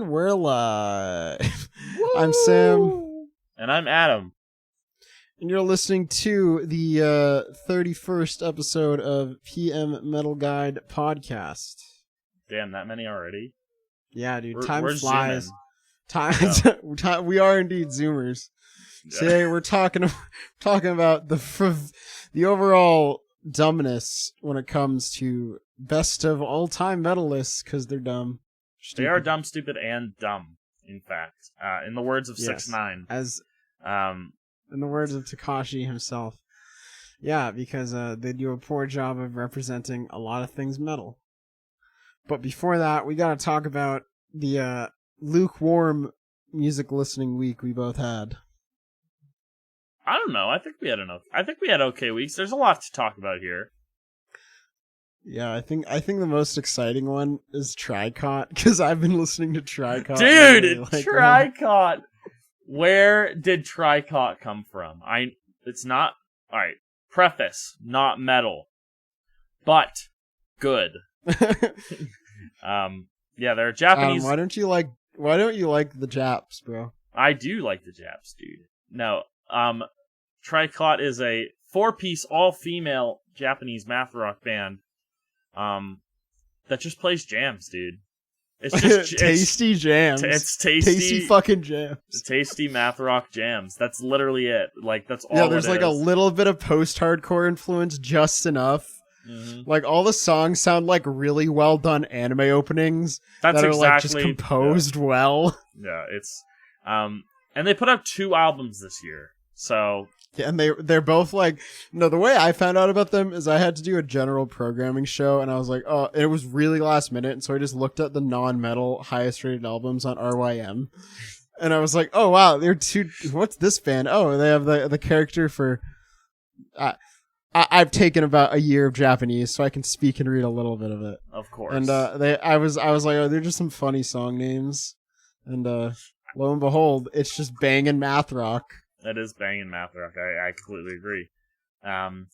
we're live. Woo! I'm Sam. And I'm Adam. And you're listening to the 31st episode of PMMetalGuide podcast. Damn, that many already? Yeah, dude. We're Time flies. zooming. Time. We are indeed Zoomers. Yeah. Today we're talking about the overall dumbness when it comes to best of all-time metal lists, because they're dumb. They are dumb, stupid, and dumb, in fact. In the words of 6ix9ine. As in the words of Takashi himself. Yeah, because they do a poor job of representing a lot of things metal. But before that, we gotta talk about the lukewarm music listening week we both had. I don't know. I think we had okay weeks. There's a lot to talk about here. Yeah, I think the most exciting one is Tricot, because I've been listening to Tricot. Dude, Tricot! Where did Tricot come from? It's not... Alright, preface, not metal. But, good. Yeah, they're Japanese... why don't you like the Japs, bro? I do like the Japs, dude. No, Tricot is a 4-piece, all-female Japanese math rock band that just plays jams, dude. It's just tasty jams. It's tasty fucking jams. Tasty math rock jams. That's literally it. Like, that's all. Yeah, there's it like is. a little bit of post-hardcore influence, just enough. Mm-hmm. Like, all the songs sound like really well done anime openings that are exactly, like just composed well. Yeah, it's and they put out 2 albums this year. So yeah, and they're both like, no, the way I found out about them is I had to do a general programming show, and I was like, oh, it was really last minute, and so I just looked at the non-metal highest rated albums on RYM, and I was like, oh wow, they're 2. What's this band? Oh, they have the character for. I've taken about a year of Japanese, so I can speak and read a little bit of it. Of course. And I was like, oh, they're just some funny song names, and lo and behold, it's just banging math rock. That is banging math rock. I completely agree. And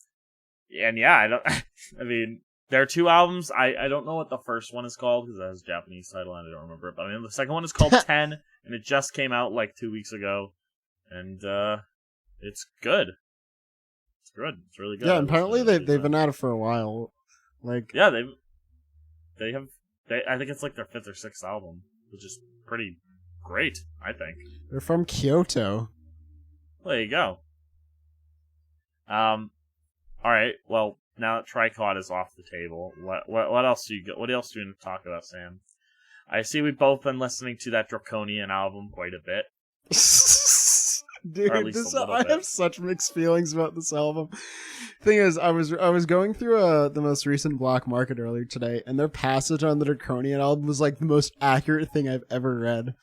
yeah, I mean, there are 2 albums. I don't know what the first one is called because it has a Japanese title and I don't remember it. But I mean, the second one is called 10, and it just came out like 2 weeks ago, and it's good. It's good. It's really good. Yeah, apparently they've been at it for a while. Like, yeah, they have. I think it's like their 5th or 6th album, which is pretty great. I think they're from Kyoto. There you go. All right. Well, now that Tricot is off the table, what else do you got? What else do you want to talk about, Sam? I see we've both been listening to that Draconian album quite a bit. Dude, I have such mixed feelings about this album. Thing is, I was going through the most recent Black Market earlier today, and their passage on the Draconian album was like the most accurate thing I've ever read.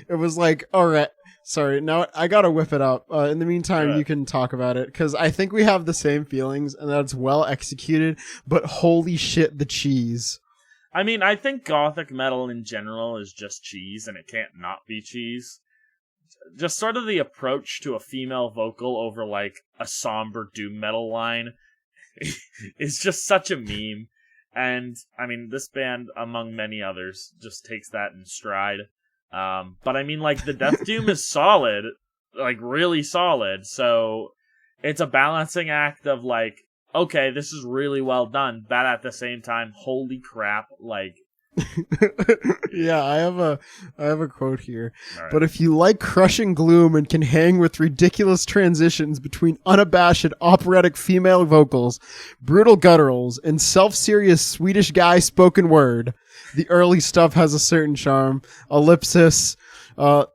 It was like, all right. Sorry, now I gotta whip it up. In the meantime, you can talk about it, because I think we have the same feelings, and that's well executed, but holy shit, the cheese. I mean, I think gothic metal in general is just cheese, and it can't not be cheese. Just sort of the approach to a female vocal over, like, a somber doom metal line is just such a meme. And, I mean, this band, among many others, just takes that in stride. But I mean, like, the death doom is solid, like, really solid, so it's a balancing act of, like, okay, this is really well done, but at the same time, holy crap, like... Yeah, I have a quote here. Right. But if you like crushing gloom and can hang with ridiculous transitions between unabashed operatic female vocals, brutal gutturals, and self-serious Swedish guy spoken word, the early stuff has a certain charm. Ellipsis, but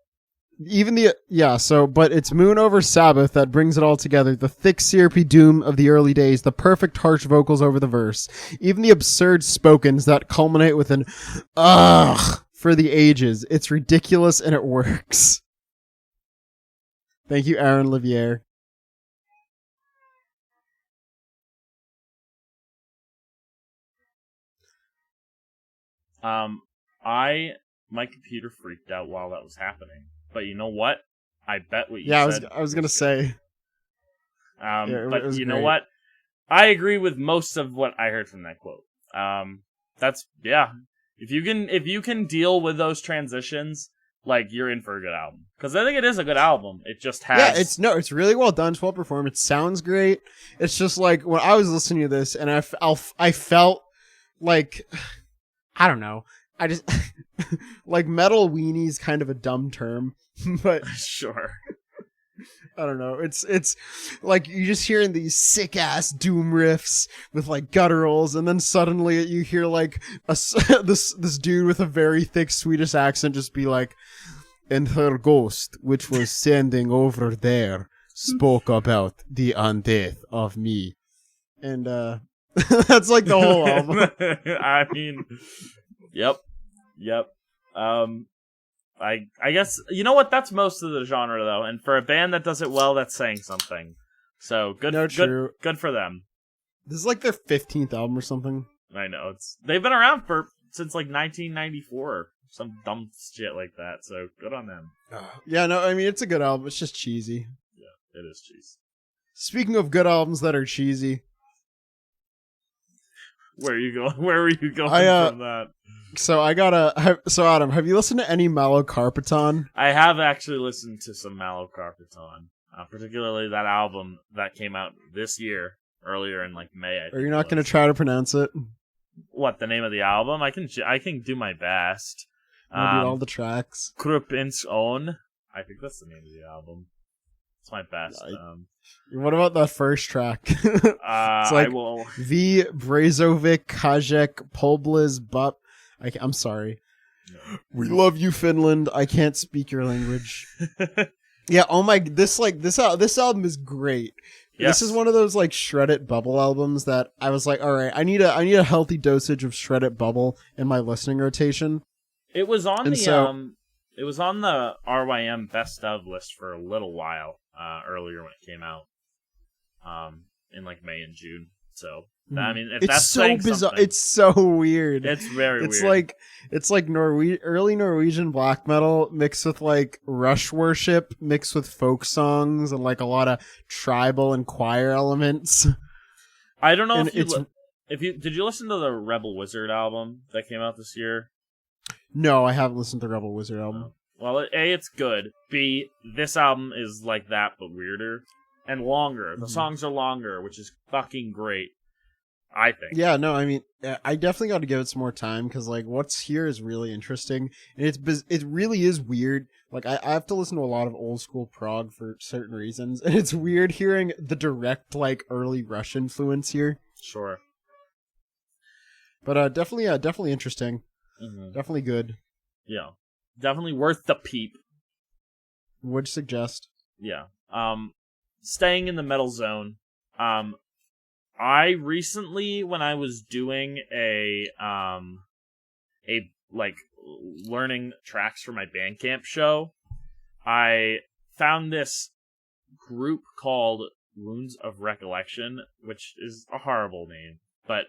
it's Moon over Sabbath that brings it all together. The thick, syrupy doom of the early days, the perfect harsh vocals over the verse, even the absurd spokens that culminate with an ugh for the ages. It's ridiculous and it works. Thank you, Aaron Livier. My computer freaked out while that was happening. But you know what? I bet what you said. I was gonna say. But you know what? I agree with most of what I heard from that quote. If you can deal with those transitions, like, you're in for a good album. Because I think it is a good album. It just has... Yeah, it's really well done. It's well performed. It sounds great. It's just like, when I was listening to this, and I felt like, I don't know. I just, like, metal weenie is kind of a dumb term, but... Sure. I don't know. It's like you just hearing these sick ass doom riffs with like gutturals, and then suddenly you hear like this dude with a very thick Swedish accent just be like, "And her ghost, which was standing over there, spoke about the undeath of me," and that's like the whole album. I mean, yep. I guess, you know what, that's most of the genre, though, and for a band that does it well, that's saying something. So, good for them. This is like their 15th album or something. I know, they've been around since like 1994, or some dumb shit like that, so good on them. Yeah, no, I mean, it's a good album, it's just cheesy. Yeah, it is cheesy. Speaking of good albums that are cheesy... Where were you going from that? So Adam, have you listened to any Malocarpaton? I have actually listened to some Malocarpaton, particularly that album that came out this year, earlier in like May. Are you not going to try to pronounce it? What, the name of the album? I can do my best. I'll do all the tracks. Krupp ins own. I think that's the name of the album. It's my best. What about that first track? It's like V Brazovic Kajek Pobliz Bup. I'm sorry. No. We love you, Finland. I can't speak your language. Yeah. Oh my. This album is great. Yes. This is one of those like Shred It Bubble albums that I was like, all right, I need a healthy dosage of Shred It Bubble in my listening rotation. It was on it was on the RYM Best of list for a little while. Earlier when it came out, in like May and June. So I mean, if that's so bizarre, it's so weird. It's very weird. It's like early Norwegian black metal mixed with like Rush worship, mixed with folk songs and like a lot of tribal and choir elements. I don't know if you did you listen to the Rebel Wizard album that came out this year? No, I haven't listened to the Rebel Wizard album. Well, A, it's good. B, this album is like that, but weirder. And longer. The songs are longer, which is fucking great, I think. Yeah, no, I mean, I definitely got to give it some more time, because, like, what's here is really interesting. And it really is weird. Like, I have to listen to a lot of old school prog for certain reasons, and it's weird hearing the direct, like, early Rush influence here. Sure. But definitely interesting. Mm-hmm. Definitely good. Yeah. Definitely worth the peep. Would suggest. Yeah. Staying in the metal zone. I recently, when I was doing a learning tracks for my Bandcamp show, I found this group called Wounds of Recollection, which is a horrible name, but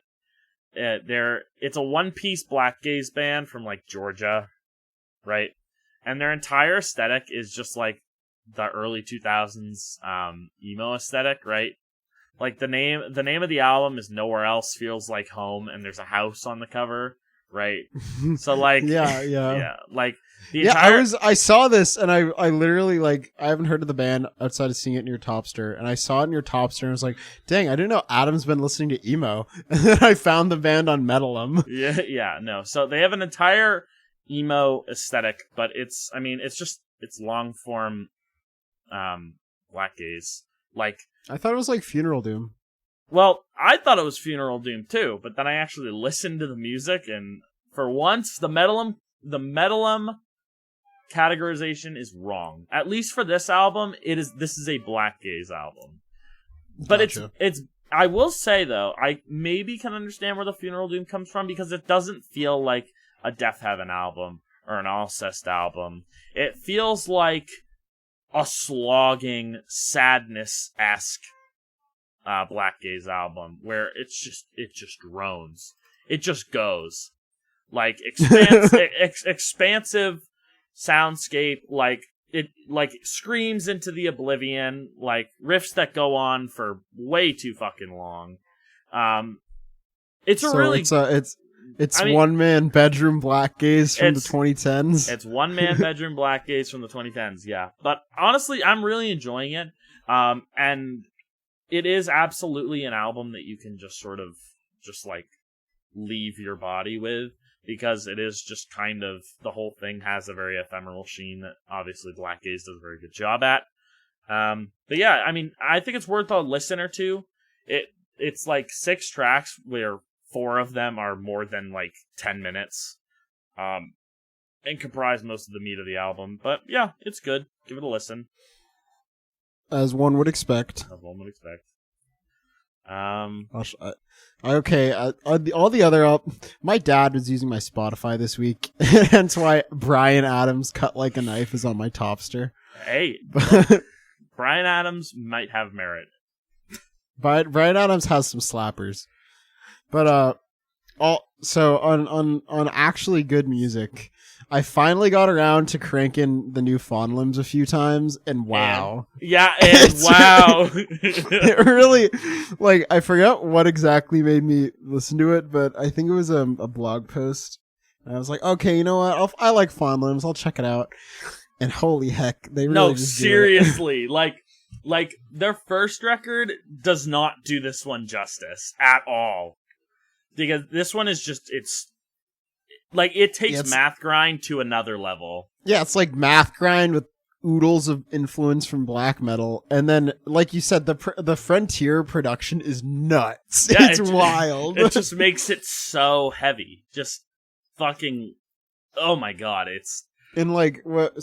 it's a one-piece black gaze band from like Georgia. Right, and their entire aesthetic is just like the early 2000s emo aesthetic, right? Like the name of the album is Nowhere Else Feels Like Home, and there's a house on the cover, right? So like, yeah, like the entire... I saw this, and I literally like I haven't heard of the band outside of seeing it in your Topster, and I saw it in your Topster, and I was like, dang, I didn't know Adam's been listening to emo, and then I found the band on Metalum. No, so they have an entire emo aesthetic, but it's long form black gaze. Like, I thought it was like Funeral Doom. Well, I thought it was Funeral Doom too, but then I actually listened to the music, and for once the Metalum categorization is wrong. At least for this album, this is a black gaze album. But gotcha. it's I will say though, I maybe can understand where the Funeral Doom comes from, because it doesn't feel like a Death Heaven album or an Alcest album. It feels like a slogging, sadness-esque black gaze album where it just drones. It just goes. Like expansive soundscape, like it screams into the oblivion, like riffs that go on for way too fucking long. It's one-man bedroom black gaze from the 2010s. It's one-man bedroom black gaze from the 2010s, yeah. But honestly, I'm really enjoying it. And it is absolutely an album that you can just sort of just like leave your body with, because it is just kind of, the whole thing has a very ephemeral sheen that obviously Black Gaze does a very good job at. But yeah, I mean, I think it's worth a listen or two. It's like 6 tracks where 4 of them are more than like 10 minutes, and comprise most of the meat of the album. But yeah, it's good. Give it a listen. As one would expect. All the other my dad was using my Spotify this week. That's why Bryan Adams' Cut Like a Knife is on my Topster. Hey, Bryan Adams might have merit. Bryan Adams has some slappers. But on actually good music, I finally got around to cranking the new Fawn Limbs a few times, and wow. And wow. It really, like, I forgot what exactly made me listen to it, but I think it was a blog post. And I was like, okay, you know what? I like Fawn Limbs. I'll check it out. And holy heck, they really just seriously, like their first record does not do this one justice at all. Because this one is just, it's like, it takes Math Grind to another level. Yeah, it's like Math Grind with oodles of influence from black metal. And then, like you said, the Frontier production is nuts. Yeah, it's wild. It just makes it so heavy. Just fucking, oh my god, it's... And like one of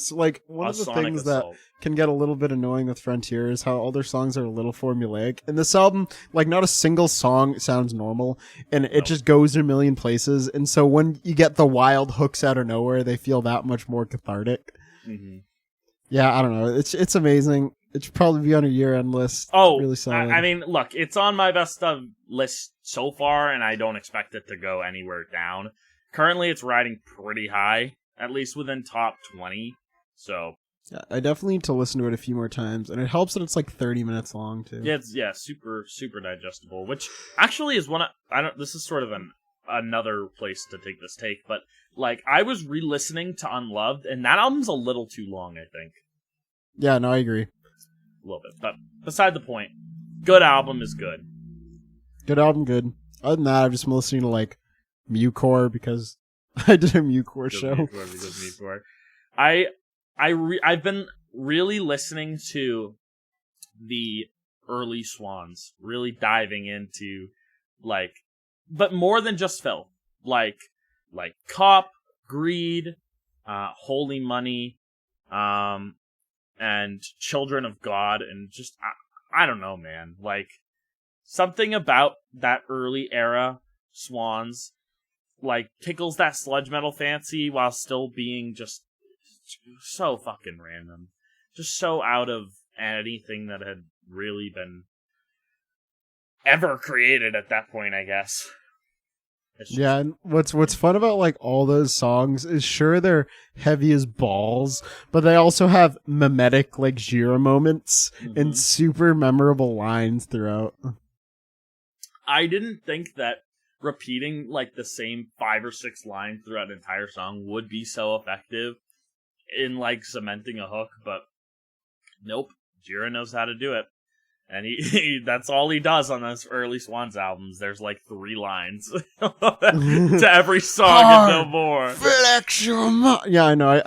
the things that can get a little bit annoying with Frontier is how all their songs are a little formulaic. And this album, like, not a single song sounds normal, and it just goes in a million places. And so when you get the wild hooks out of nowhere, they feel that much more cathartic. Mm-hmm. Yeah, I don't know. It's amazing. It should probably be on a year-end list. Oh, really solid. I mean, look, it's on my best of list so far, and I don't expect it to go anywhere down. Currently, it's riding pretty high. At least within top 20, so... Yeah, I definitely need to listen to it a few more times, and it helps that it's like 30 minutes long, too. Yeah, it's super, super digestible, which actually is this is sort of another place to take this take, but, like, I was re-listening to Unloved, and that album's a little too long, I think. Yeah, no, I agree. A little bit, but beside the point, good album is good. Good album, good. Other than that, I've just been listening to, like, Mucore, because... I did a Mucore show. I've been really listening to the early Swans, really diving into, like, but more than just filth, like Cop, Greed, Holy Money, and Children of God, and just I don't know, man, like, something about that early era Swans, like, tickles that sludge metal fancy while still being just so fucking random. Just so out of anything that had really been ever created at that point, I guess. Yeah, and what's fun about, like, all those songs is, sure, they're heavy as balls, but they also have mimetic, like, Jira moments and super memorable lines throughout. I didn't think that repeating, like, the same 5 or 6 lines throughout an entire song would be so effective in, like, cementing a hook, but nope, Jira knows how to do it. And he that's all he does on those early Swans albums. There's like 3 lines to every song and no more. Flex your yeah, I know.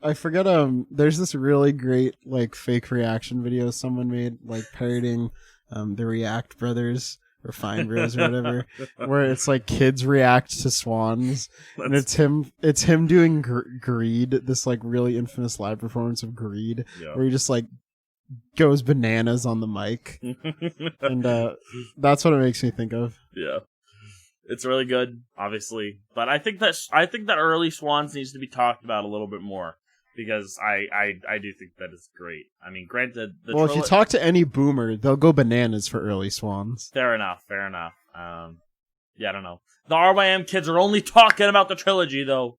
I forget, there's this really great, like, fake reaction video someone made, like, parodying the React Brothers or Fine Bros or whatever, where it's like kids react to Swans, and it's him doing Greed, this, like, really infamous live performance of Greed, where he just, like, goes bananas on the mic. And that's what it makes me think of. Yeah, it's really good, obviously, but I think that early Swans needs to be talked about a little bit more, because I do think that it's great. I mean, granted, if you talk to any boomer, they'll go bananas for early Swans. Fair enough. Yeah, I don't know. The RYM kids are only talking about the trilogy, though.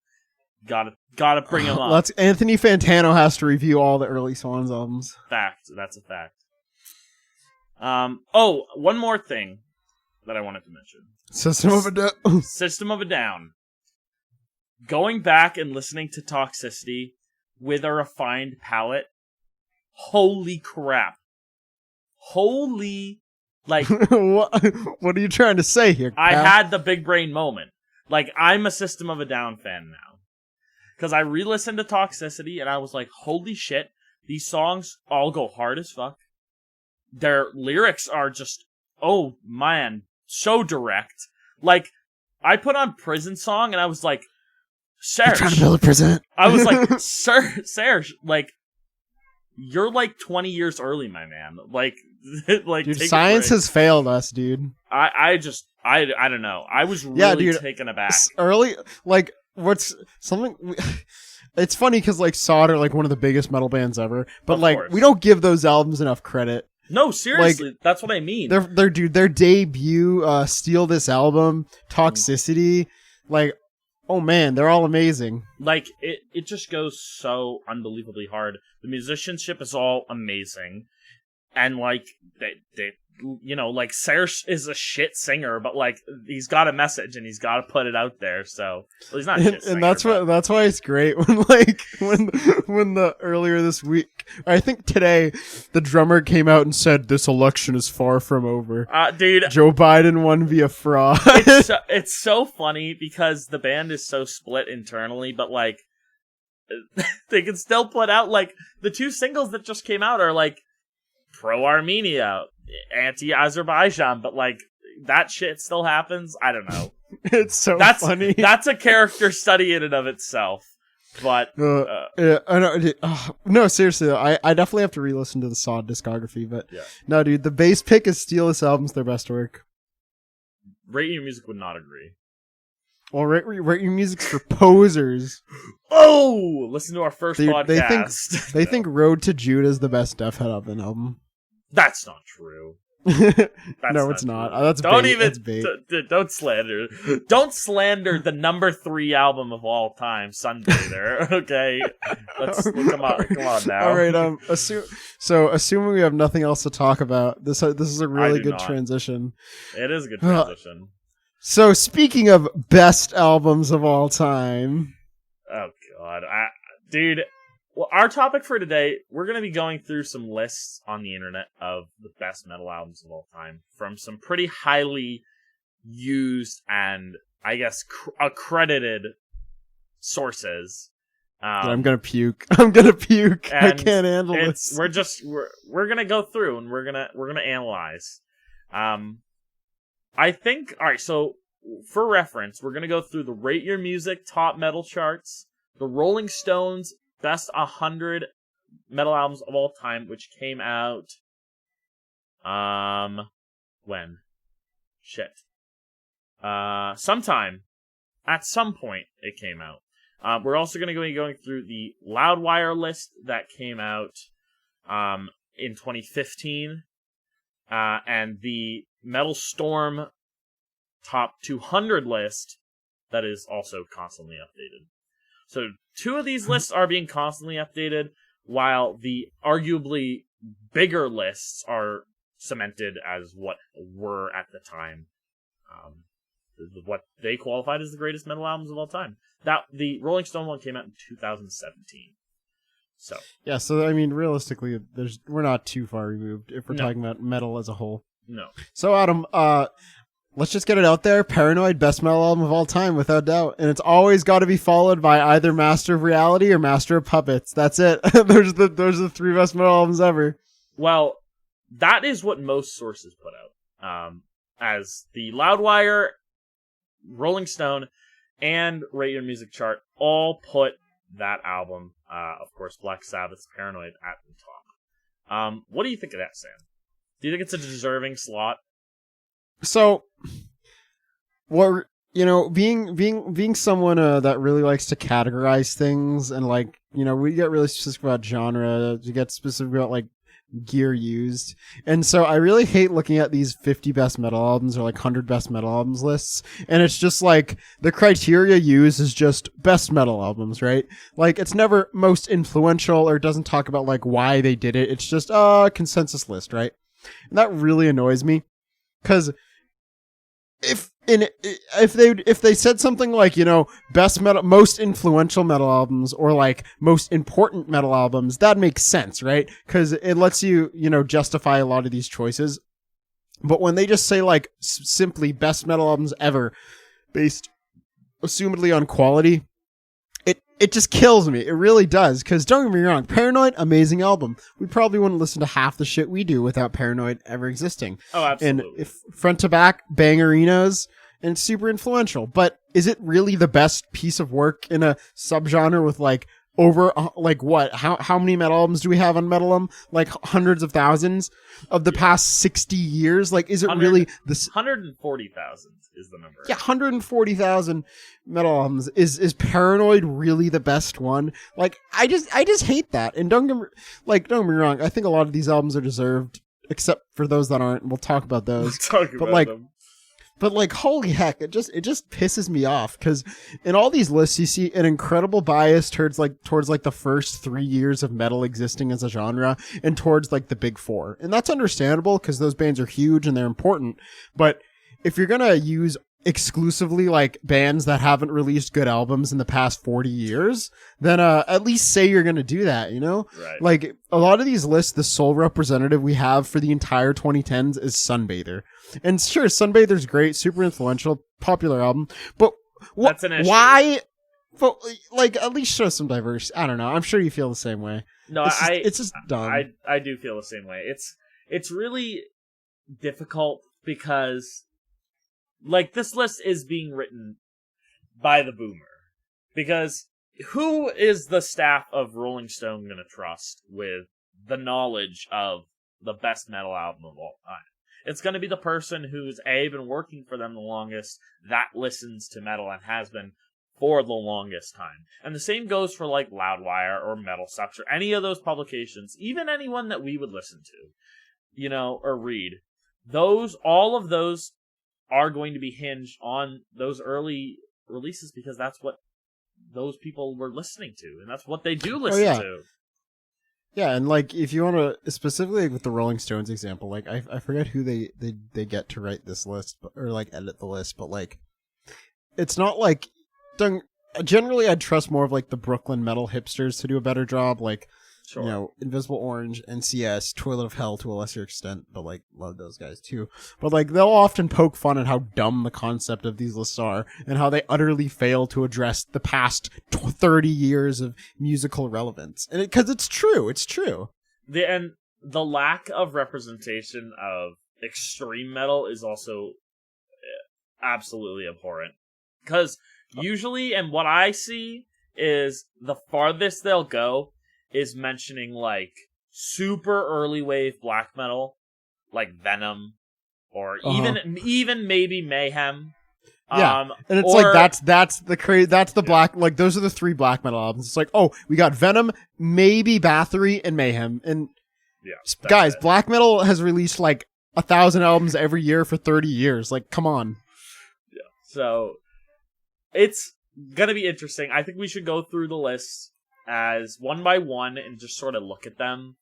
Gotta bring them up. Anthony Fantano has to review all the early Swans albums. Fact. That's a fact. Oh, one more thing. that I wanted to mention. System of a Down. System of a Down. Going back and listening to Toxicity with a refined palate, holy crap. Holy, like... what are you trying to say here, Cal? I had the big brain moment. Like, I'm a System of a Down fan now. Because I re-listened to Toxicity, and I was like, holy shit, these songs all go hard as fuck. Their lyrics are just, oh man, so direct. Like, I put on Prison Song, and I was like, Serge. You're trying to build a prison. I was like, Serge, like, you're like 20 years early, my man. Like dude, science has failed us, dude. I don't know. I was really taken aback. Early, like, what's something... It's funny because, like, Sod are, like, one of the biggest metal bands ever. But, like, we don't give those albums enough credit. No, seriously. Like, that's what I mean. Their debut, Steal This Album, Toxicity, like... Oh man, they're all amazing. Like, it just goes so unbelievably hard. The musicianship is all amazing. And, like, they you know, like, Serge is a shit singer, but, like, he's got a message and he's got to put it out there, so... Well, he's not a shit singer, and that's why it's great when, like, when the earlier this week, I think today, the drummer came out and said, this election is far from over. Dude... Joe Biden won via fraud. It's so funny because the band is so split internally, but, like, they can still put out, like, the 2 singles that just came out are, like, pro-Armenia, anti-Azerbaijan, but, like, that shit still happens. I don't know. It's so funny. That's a character study in and of itself. But yeah, I know. No, seriously though, I definitely have to re-listen to the Sod discography. But yeah. No, dude, the bass pick is Steal This Album's their best work. Rate Your Music would not agree. Well, Rate Your Music's for posers. Oh, listen to our first podcast. They think Road to Judah is the best Death Head Oven album. That's not true. No, it's not. That's bait. Don't slander. Don't slander the number 3 album of all time, Sunbather. Okay, come on now. All right. Assuming we have nothing else to talk about, this is a really good transition. It is a good transition. So speaking of best albums of all time, oh god, dude. Well, our topic for today, we're going to be going through some lists on the internet of the best metal albums of all time from some pretty highly used and, I guess, accredited sources. I'm going to puke. I can't handle this. We're going to go through and we're going to analyze. I think, all right, so for reference, we're going to go through the Rate Your Music top metal charts, the Rolling Stones Best 100 metal albums of all time, which came out, when? Shit. Sometime. At some point, it came out. We're also going to be going through the Loudwire list that came out, in 2015, and the Metal Storm top 200 list that is also constantly updated. So 2 of these lists are being constantly updated, while the arguably bigger lists are cemented as what were at the time, what they qualified as the greatest metal albums of all time. That the Rolling Stone one came out in 2017. So yeah, so I mean, realistically, we're not too far removed if we're talking about metal as a whole. No. So Adam, let's just get it out there. Paranoid, best metal album of all time, without doubt. And it's always got to be followed by either Master of Reality or Master of Puppets. That's it. Those are the 3 best metal albums ever. Well, that is what most sources put out. As the Loudwire, Rolling Stone, and Rate Your Music chart all put that album, of course, Black Sabbath's Paranoid, at the top. What do you think of that, Sam? Do you think it's a deserving slot? So, what, being someone that really likes to categorize things, and, like, we get really specific about genre, we get specific about, like, gear used, and so I really hate looking at these 50 best metal albums or, like, 100 best metal albums lists, and it's just, like, the criteria used is just best metal albums, right? Like, it's never most influential, or it doesn't talk about, like, why they did it, it's just a consensus list, right? And that really annoys me. Because if they said something like, best metal, most influential metal albums, or like most important metal albums, that makes sense, right? Because it lets you justify a lot of these choices. But when they just say like simply best metal albums ever, based assumedly on quality, it just kills me. It really does. Because don't get me wrong, Paranoid, amazing album. We probably wouldn't listen to half the shit we do without Paranoid ever existing. Oh, absolutely. And if front to back, bangerinos, and it's super influential. But is it really the best piece of work in a subgenre with like over like what? How many metal albums do we have on Metalum? Like hundreds of thousands of the past 60 years. Like, is it really this 140,000 is the number? Yeah, 140,000 metal albums. Is Paranoid really the best one? Like, I just hate that. And don't get me wrong. I think a lot of these albums are deserved, except for those that aren't. We'll talk about those. But like, holy heck, it just pisses me off, because in all these lists you see an incredible bias towards the first 3 years of metal existing as a genre, and towards like the big four. And that's understandable, because those bands are huge and they're important. But if you're gonna use exclusively like bands that haven't released good albums in the past 40 years, then at least say you're gonna do that, Right. Like, a lot of these lists, the sole representative we have for the entire 2010s is Sunbather. And sure, Sunbather's great, super influential, popular album, but That's an issue. why? But like, at least show some diversity. I don't know. I'm sure you feel the same way. No, it's just dumb. I do feel the same way. It's really difficult, because like, this list is being written by the boomer, because who is the staff of Rolling Stone going to trust with the knowledge of the best metal album of all time? It's going to be the person who's been working for them the longest, that listens to metal and has been for the longest time. And the same goes for like Loudwire or Metal Sucks or any of those publications, even anyone that we would listen to, or read. All of those are going to be hinged on those early releases, because that's what those people were listening to, and that's what they do listen to. Yeah, and like, if you want to, specifically with the Rolling Stones example, like, I forget who they get to write this list, or like edit the list, but like, it's not like, generally I'd trust more of like the Brooklyn metal hipsters to do a better job, like, sure. Invisible Orange, NCS, Toilet of Hell to a lesser extent, but like, love those guys too. But like, they'll often poke fun at how dumb the concept of these lists are, and how they utterly fail to address the past 30 years of musical relevance. And because it's true. And the lack of representation of extreme metal is also absolutely abhorrent. Because usually, and what I see is, the farthest they'll go is mentioning like super early wave black metal, like Venom, or even maybe Mayhem. Yeah, and it's like that's the black, like, those are the three black metal albums. It's like, oh, we got Venom, maybe Bathory, and Mayhem, and guys, black metal has released like 1,000 albums every year for 30 years. Like, come on. Yeah, so it's gonna be interesting. I think we should go through the list as one by one and just sort of look at them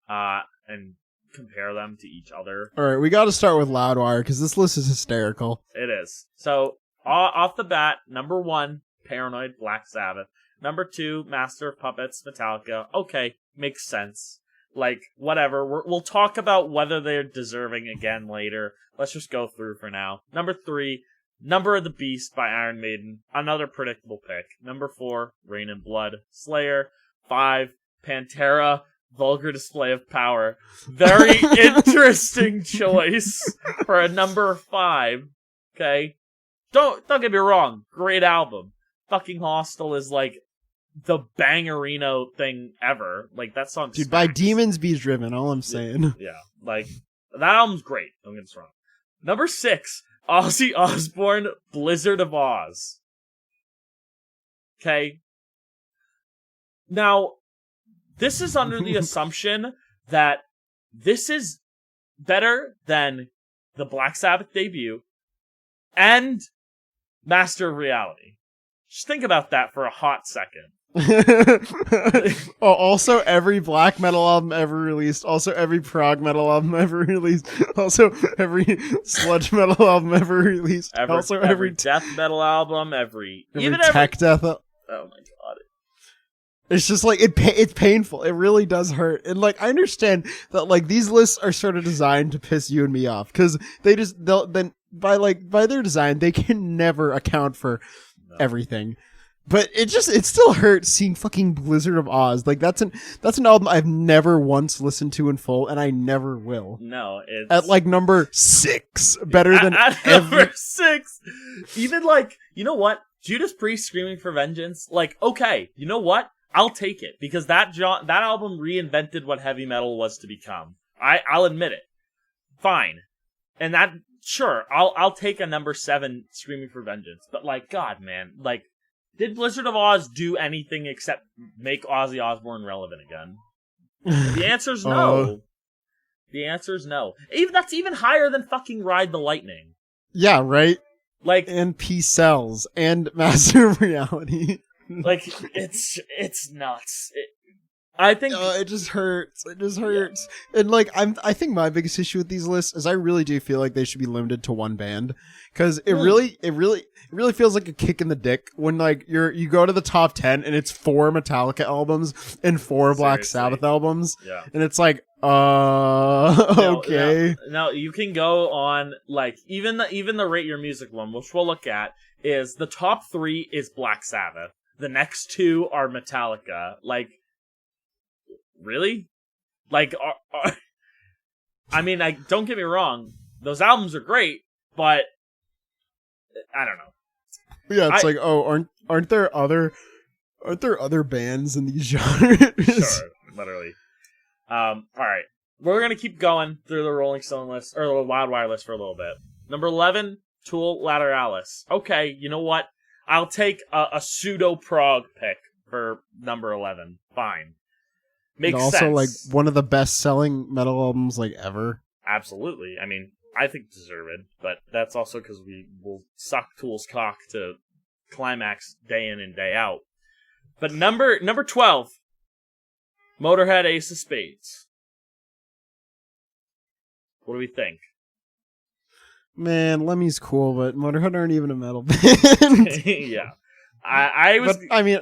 and compare them to each other. All right, we got to start with Loudwire, because this list is hysterical. It is. So, off the bat, number 1, Paranoid, Black Sabbath. Number 2, Master of Puppets, Metallica. Okay, makes sense. Like, whatever. We'll talk about whether they're deserving again later. Let's just go through for now. Number 3, Number of the Beast by Iron Maiden. Another predictable pick. Number 4, Rain and Blood, Slayer. 5, Pantera, Vulgar Display of Power. Very interesting choice for a number 5. Okay? Don't get me wrong. Great album. Fucking Hostel is like the bangerino thing ever. Like, that song Dude, by Demons Be Driven, all I'm saying. Yeah. Like, that album's great. Don't get us wrong. Number 6, Ozzy Osbourne, Blizzard of Oz. Okay? Now, this is under the assumption that this is better than the Black Sabbath debut and Master of Reality. Just think about that for a hot second. Also, every black metal album ever released. Also, every prog metal album ever released. Also, every sludge metal album ever released. Also, every death metal album, even tech death. Oh my god! It's just like it's painful. It really does hurt. And like I understand that like these lists are sort of designed to piss you and me off because they'll by their design they can never account for everything. But it still hurts seeing fucking Blizzard of Oz. Like that's an album I've never once listened to in full, and I never will. No, it's at like number 6, better than number 6. Even like, you know what? Judas Priest Screaming for Vengeance. Like, okay, you know what? I'll take it because that album reinvented what heavy metal was to become. I'll admit it. Fine, and that sure I'll take a number 7 Screaming for Vengeance. But like, God, man, like. Did Blizzard of Oz do anything except make Ozzy Osbourne relevant again? The answer's no. The answer's no. That's even higher than fucking Ride the Lightning. Yeah, right? Like, and Peace Sells and Master of Reality. Like, it's nuts. I think it just hurts. It just hurts. Yeah. And like I think my biggest issue with these lists is I really do feel like they should be limited to one band because it really feels like a kick in the dick when like you go to the top 10 and it's 4 Metallica albums and 4 Black Sabbath albums. Yeah. And it's like okay. No, you can go on like even the Rate Your Music one, which we'll look at, is the top 3 is Black Sabbath. The next 2 are Metallica. Like, really? Like, I mean, don't get me wrong. Those albums are great, but I don't know. Yeah, it's like, aren't there other bands in these genres? Sure, literally. All right, we're gonna keep going through the Rolling Stone list or the Loudwire list for a little bit. Number 11, Tool Lateralis. Okay, you know what? I'll take a pseudo prog pick for number 11. Fine. Makes sense. Also, like, one of the best-selling metal albums, like, ever. Absolutely. I mean, I think deserved, but that's also because we will suck Tool's cock to climax day in and day out. But number 12, Motorhead Ace of Spades. What do we think? Man, Lemmy's cool, but Motorhead aren't even a metal band. Yeah. I mean,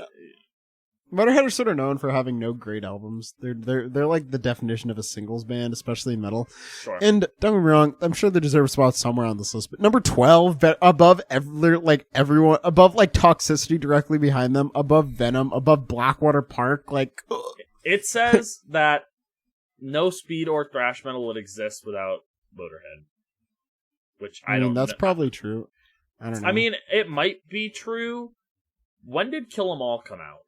Motorhead are sort of known for having no great albums. They're like the definition of a singles band, especially in metal. Sure. And don't get me wrong, I'm sure they deserve a spot somewhere on this list. But number 12, above everyone, above like Toxicity directly behind them, above Venom, above Blackwater Park, like it says that no speed or thrash metal would exist without Motorhead. Which I mean, that's probably true. I don't know. I mean, it might be true. When did Kill 'Em All come out?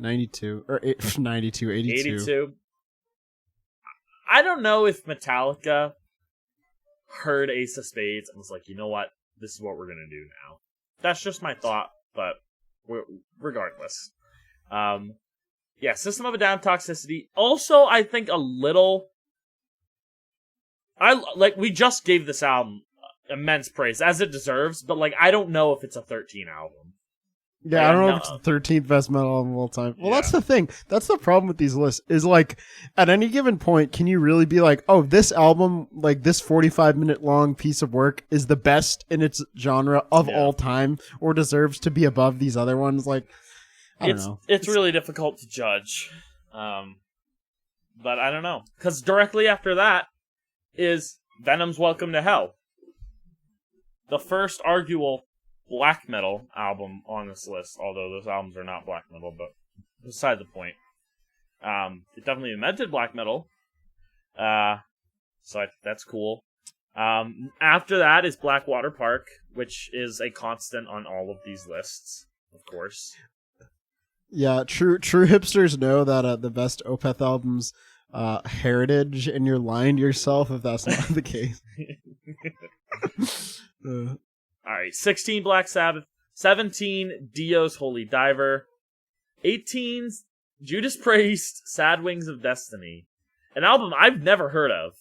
92 or 92, 82. I don't know if Metallica heard Ace of Spades and was like, you know what? This is what we're going to do now. That's just my thought, but regardless. Yeah, System of a Down, Toxicity. Also, I think a little... we just gave this album immense praise, as it deserves, but like I don't know if it's a 13 album. Yeah, I don't know if it's the 13th best metal album of all time. Well, that's the thing. That's the problem with these lists, is like, at any given point, can you really be like, oh, this album, like this 45-minute long piece of work is the best in its genre of all time, or deserves to be above these other ones? Like, I don't know. It's really difficult to judge. But I don't know. Because directly after that is Venom's Welcome to Hell. The first arguable black metal album on this list, although those albums are not black metal, but beside the point. It definitely invented black metal, so I think that's cool. After that is Blackwater Park, which is a constant on all of these lists, of course. Yeah, true hipsters know that the best Opeth albums heritage, and you're lying to yourself if that's not the case. Alright, 16 Black Sabbath, 17 Dio's Holy Diver, 18 Judas Priest, Sad Wings of Destiny, an album I've never heard of,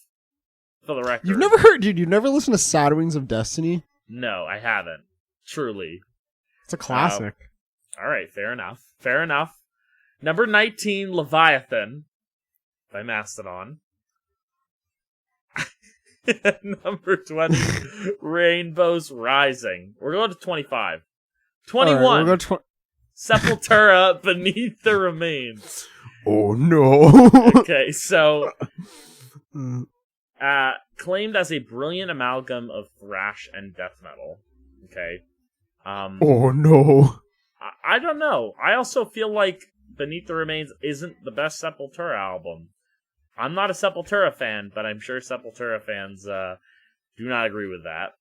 for the record. You've never heard, dude, you've never listened to Sad Wings of Destiny? No, I haven't. Truly. It's a classic. All right, fair enough. Number 19, Leviathan by Mastodon. Number 20, Rainbows Rising. We're going to 25. 21, right, Sepultura, Beneath the Remains. Oh no. Okay, so claimed as a brilliant amalgam of thrash and death metal. Okay. Oh no. I don't know. I also feel like Beneath the Remains isn't the best Sepultura album. I'm not a Sepultura fan, but I'm sure Sepultura fans do not agree with that.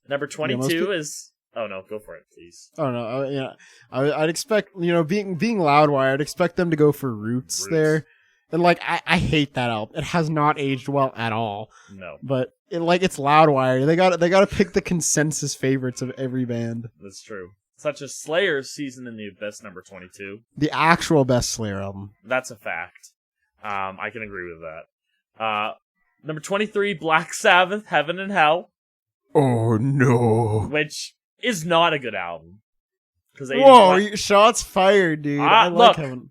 Number 22 is... Oh, no, go for it, please. Oh, no, yeah. I'd expect, being Loudwire, I'd expect them to go for Roots there. And, I hate that album. It has not aged well at all. No. But, it's Loudwire. They gotta pick the consensus favorites of every band. That's true. Such as Slayer's Season in the Abyss, number 22. The actual best Slayer album. That's a fact. I can agree with that. Number 23, Black Sabbath, Heaven and Hell. Oh, no. Which is not a good album. Whoa, shots fired, dude. I like Heaven.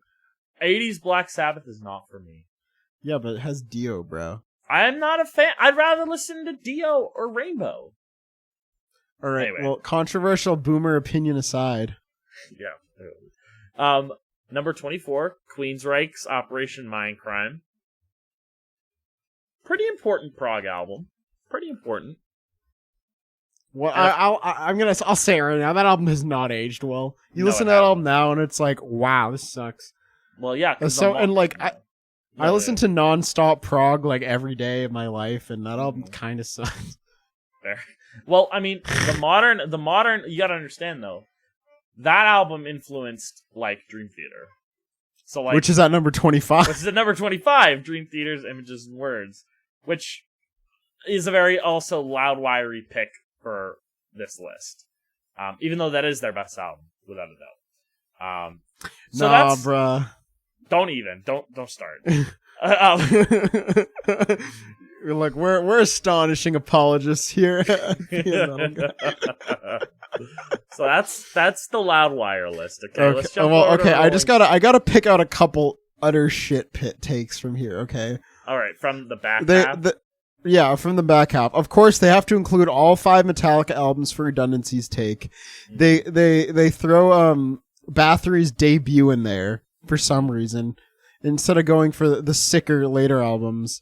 80s Black Sabbath is not for me. Yeah, but it has Dio, bro. I'm not a fan. I'd rather listen to Dio or Rainbow. All right, anyway. Well, controversial boomer opinion aside. Yeah. Number 24, Queensryche's Operation Mindcrime. Pretty important prog album. Pretty important. Well, I'll say it right now. That album has not aged well. You listen to that album now, and it's like, wow, this sucks. Well, yeah. I listen to nonstop prog every day of my life, and that album kind of sucks. Fair. Well, I mean, the modern. You gotta understand though, that album influenced Dream Theater. So which is at number 25. Which is at number 25. Dream Theater's Images and Words, which is a very also Loudwire-y pick for this list. Even though that is their best album, without a doubt. So nah, bruh. Don't start. You're like, we're astonishing apologists here. So that's the Loudwire list. Okay, let's jump over okay. I gotta pick out a couple utter shit pit takes from here. Okay. All right, from the back half. Yeah, from the back half. Of course, they have to include all 5 Metallica albums for redundancy's take. They throw Bathory's debut in there for some reason instead of going for the sicker later albums.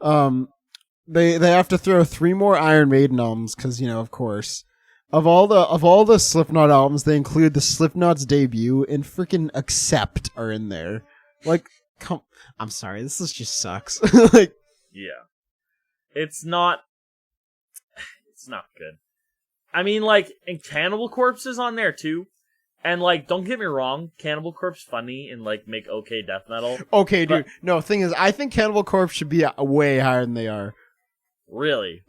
They have to throw 3 more Iron Maiden albums because of course. Of all the Slipknot albums, they include the Slipknot's debut and freaking Accept are in there. I'm sorry, this just sucks. Yeah. It's not good. I mean, and Cannibal Corpse is on there too. And don't get me wrong, Cannibal Corpse funny and make okay death metal. Okay, dude. No, thing is, I think Cannibal Corpse should be way higher than they are. Really?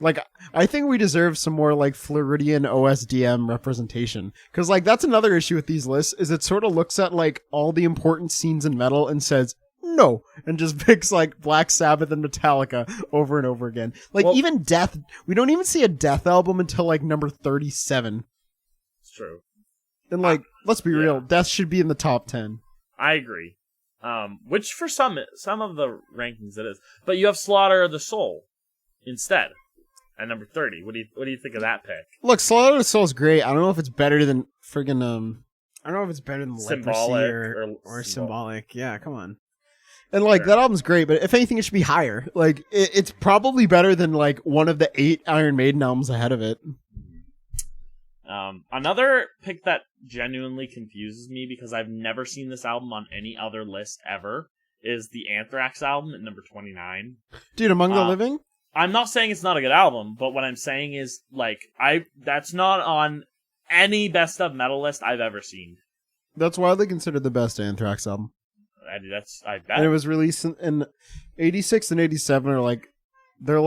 I think we deserve some more Floridian OSDM representation. Because that's another issue with these lists, is it sort of looks at all the important scenes in metal and says, no, and just picks Black Sabbath and Metallica over and over again. Even Death, we don't even see a Death album until number 37. It's true. And let's be real, Death should be in the top 10. I agree. Which for some of the rankings it is. But you have Slaughter of the Soul instead at number 30. What do you think of that pick? Look, Slaughter of the Soul is great. I don't know if it's better than friggin' I don't know if it's better than Leprosy or Symbolic. Yeah, come on. And sure. That album's great, but if anything, it should be higher. It's probably better than one of the 8 Iron Maiden albums ahead of it. Another pick that genuinely confuses me because I've never seen this album on any other list ever is the Anthrax album at number 29. Dude, Among the Living? I'm not saying it's not a good album, but what I'm saying is that's not on any best of metal list I've ever seen. That's widely considered the best Anthrax album. I bet. And it was released in 86 and 87 are they're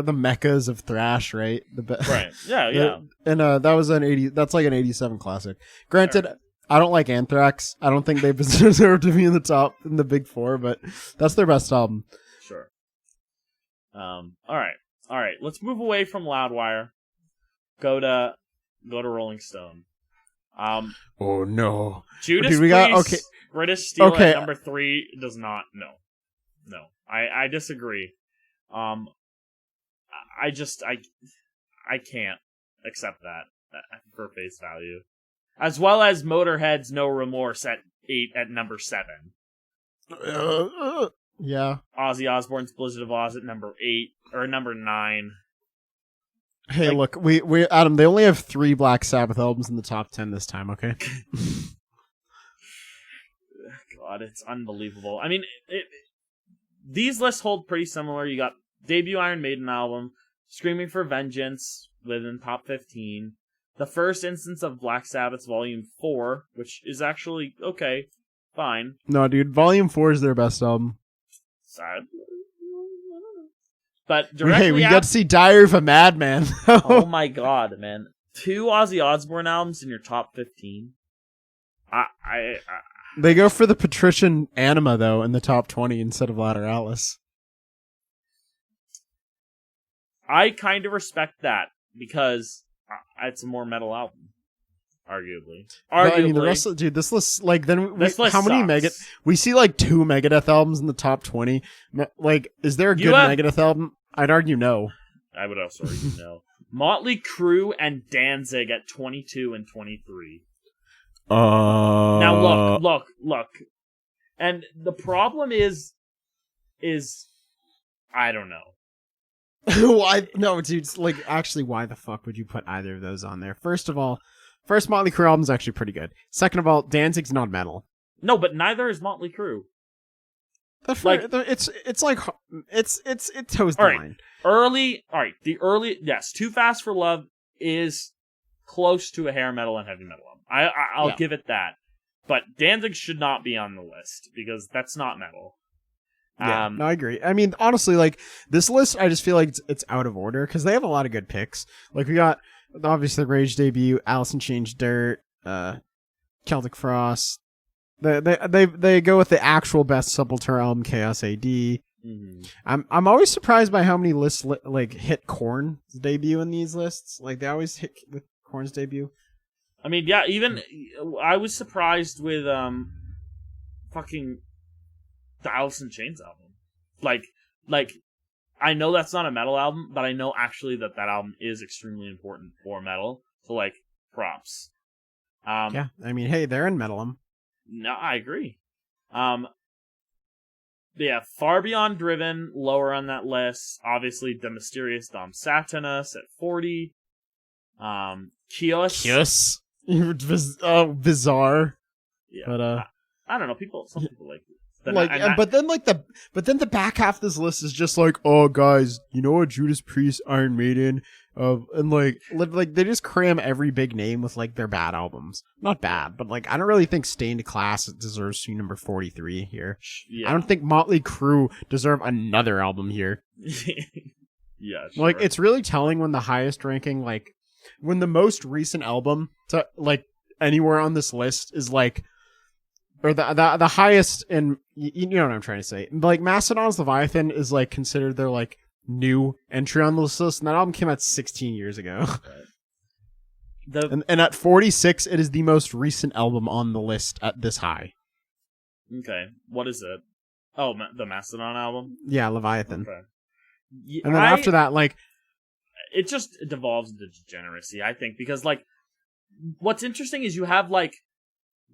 the meccas of thrash, right? Right. Yeah. And that was an 87 classic. Granted, sure. I don't like Anthrax. I don't think they deserve to be in the big 4, but that's their best album. Sure. All right. Let's move away from Loudwire. Go to Rolling Stone. Oh no, Judas dude, Priest, British Steel at number 3 does not. No, I disagree. I can't accept that for face value. As well as Motorhead's No Remorse at number 7. Yeah. Ozzy Osbourne's Blizzard of Oz at number 8 or number 9. Hey, look, we Adam, they only have 3 Black Sabbath albums in the top 10 this time, okay? God, it's unbelievable. I mean, these lists hold pretty similar. You got debut Iron Maiden album, Screaming for Vengeance within top 15. The first instance of Black Sabbath's Volume 4, which is actually okay, fine. No, dude, Volume 4 is their best album. Sad. But directly hey, we got to see Diary of a Madman. Oh my god, man. 2 Ozzy Osbourne albums in your top 15? They go for the patrician anima, though, in the top 20 instead of Lateralis. I kind of respect that, because it's a more metal album. Arguably. But, I mean, the rest of dude, this list, like, then how many sucks. we see like 2 Megadeth albums in the top 20. Like, is there a good Megadeth album? I'd argue no. I would also argue no. Motley Crue and Danzig at 22 and 23. Now look. And the problem is I don't know. Why? No, dude. Like, actually, why the fuck would you put either of those on there? First of all, first Motley Crue album's actually pretty good. Second of all, Danzig's not metal. No, but neither is Motley Crue. It's toes the line. Yes, Too Fast for Love is close to a hair metal and heavy metal album. I'll give it that. But Danzig should not be on the list, because that's not metal. Yeah, no, I agree. I mean, honestly, like, this list, I just feel like it's out of order, because they have a lot of good picks. Like, we got, obviously, the Rage debut, Alice in Chains Dirt, Celtic Frost. They go with the actual best Sepultura album, Chaos AD. Mm-hmm. I'm always surprised by how many lists like hit Korn's debut in these lists. Like, they always hit with Korn's debut. I mean, yeah, even I was surprised with fucking the Alice in Chains album. Like I know that's not a metal album, but I know actually that album is extremely important for metal. So, like, props. Yeah, I mean, hey, they're in metal. No, I agree. Yeah, Far Beyond Driven, lower on that list. Obviously, The Mysterious Dom Satanas at 40. Kios. Bizarre. Yeah, but I don't know. Some people like it. But then the back half of this list is just like, oh guys, you know what, Judas Priest, Iron Maiden, and like they just cram every big name with like their bad albums. Not bad, but like I don't really think Stained Class deserves to be number 43 here. Yeah. I don't think Motley Crue deserve another album here. Yeah, sure. Like, it's really telling when the highest ranking, like when the most recent album to like anywhere on this list is like, or the highest in, you know what I'm trying to say. Like, Mastodon's Leviathan is like considered their like new entry on this list, and that album came out 16 years ago. Right. And at 46, it is the most recent album on the list at this high. Okay, what is it? Oh, the Mastodon album? Yeah, Leviathan. Okay. And then after that, like, it just devolves into degeneracy, I think, because, like, what's interesting is you have, like,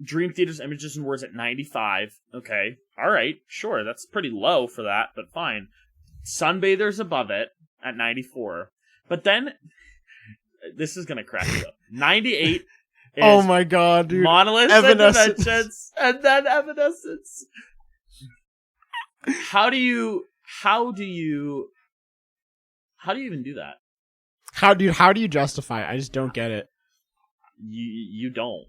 Dream Theater's Images and Words at 95. Okay, alright, sure, that's pretty low for that, but fine. Sunbather's above it at 94. But then, this is gonna crack you up. 98 is oh my god, dude. Monolith and Dimensions, and then Evanescence. How do you even do that? How do you justify it? I just don't get it. You don't.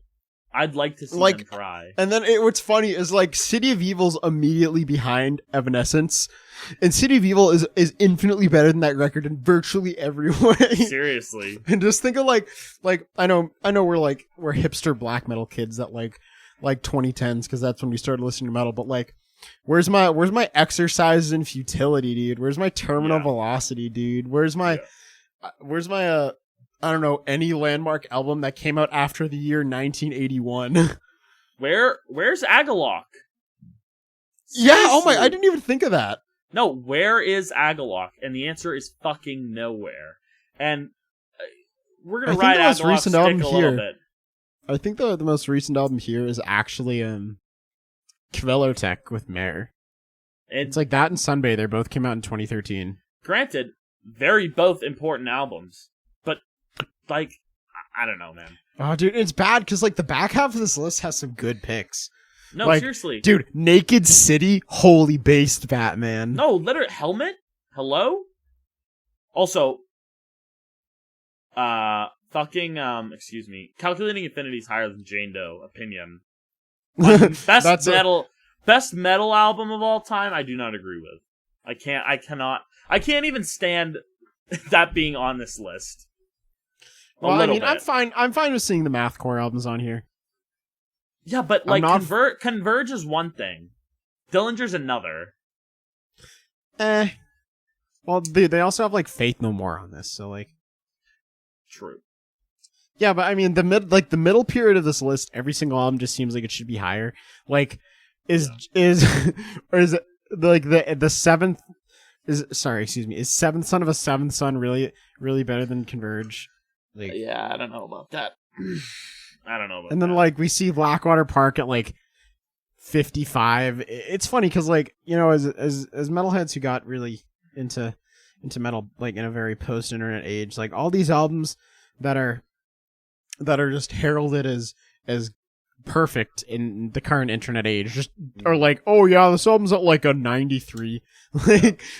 I'd like to see them try. And then what's funny is, like, City of Evil's immediately behind Evanescence, and City of Evil is infinitely better than that record in virtually every way. Seriously. And just think of like I know we're hipster black metal kids that like 2010s, because that's when we started listening to metal, but like, where's my Exercises in Futility, dude? Where's my Terminal Velocity, dude? Where's my I don't know, any landmark album that came out after the year 1981. Where's Agalloch? Yeah, oh my, I didn't even think of that. No, where is Agalloch? And the answer is fucking nowhere. And we're going to ride Agalloch's dick a little bit. I think the most recent album here is actually Kvelertek with Mare. It's like that and Sunbather both came out in 2013. Granted, very both important albums. But, like, I don't know, man. Oh, dude, it's bad because, like, the back half of this list has some good picks. No, like, seriously. Dude, Naked City, holy based Batman. No, literally, Helmet? Hello? Also, excuse me, Calculating Infinity is higher than Jane Doe, opinion. Best metal album of all time, I do not agree with. I can't even stand that being on this list. Well, I mean, I'm fine with seeing the mathcore albums on here. Yeah, but like Converge is one thing. Dillinger's another. Well, they also have like Faith No More on this, so like. True. Yeah, but I mean the middle period of this list, every single album just seems like it should be higher. Like, is it like the seventh? Is Seventh Son of a Seventh Son really better than Converge? Like, yeah, I don't know about that. And then like we see Blackwater Park at like 55. It's funny because like, you know, as metalheads who got really into metal like in a very post-internet age, like all these albums that are just heralded as perfect in the current internet age just are like, oh yeah, this album's at like a 93.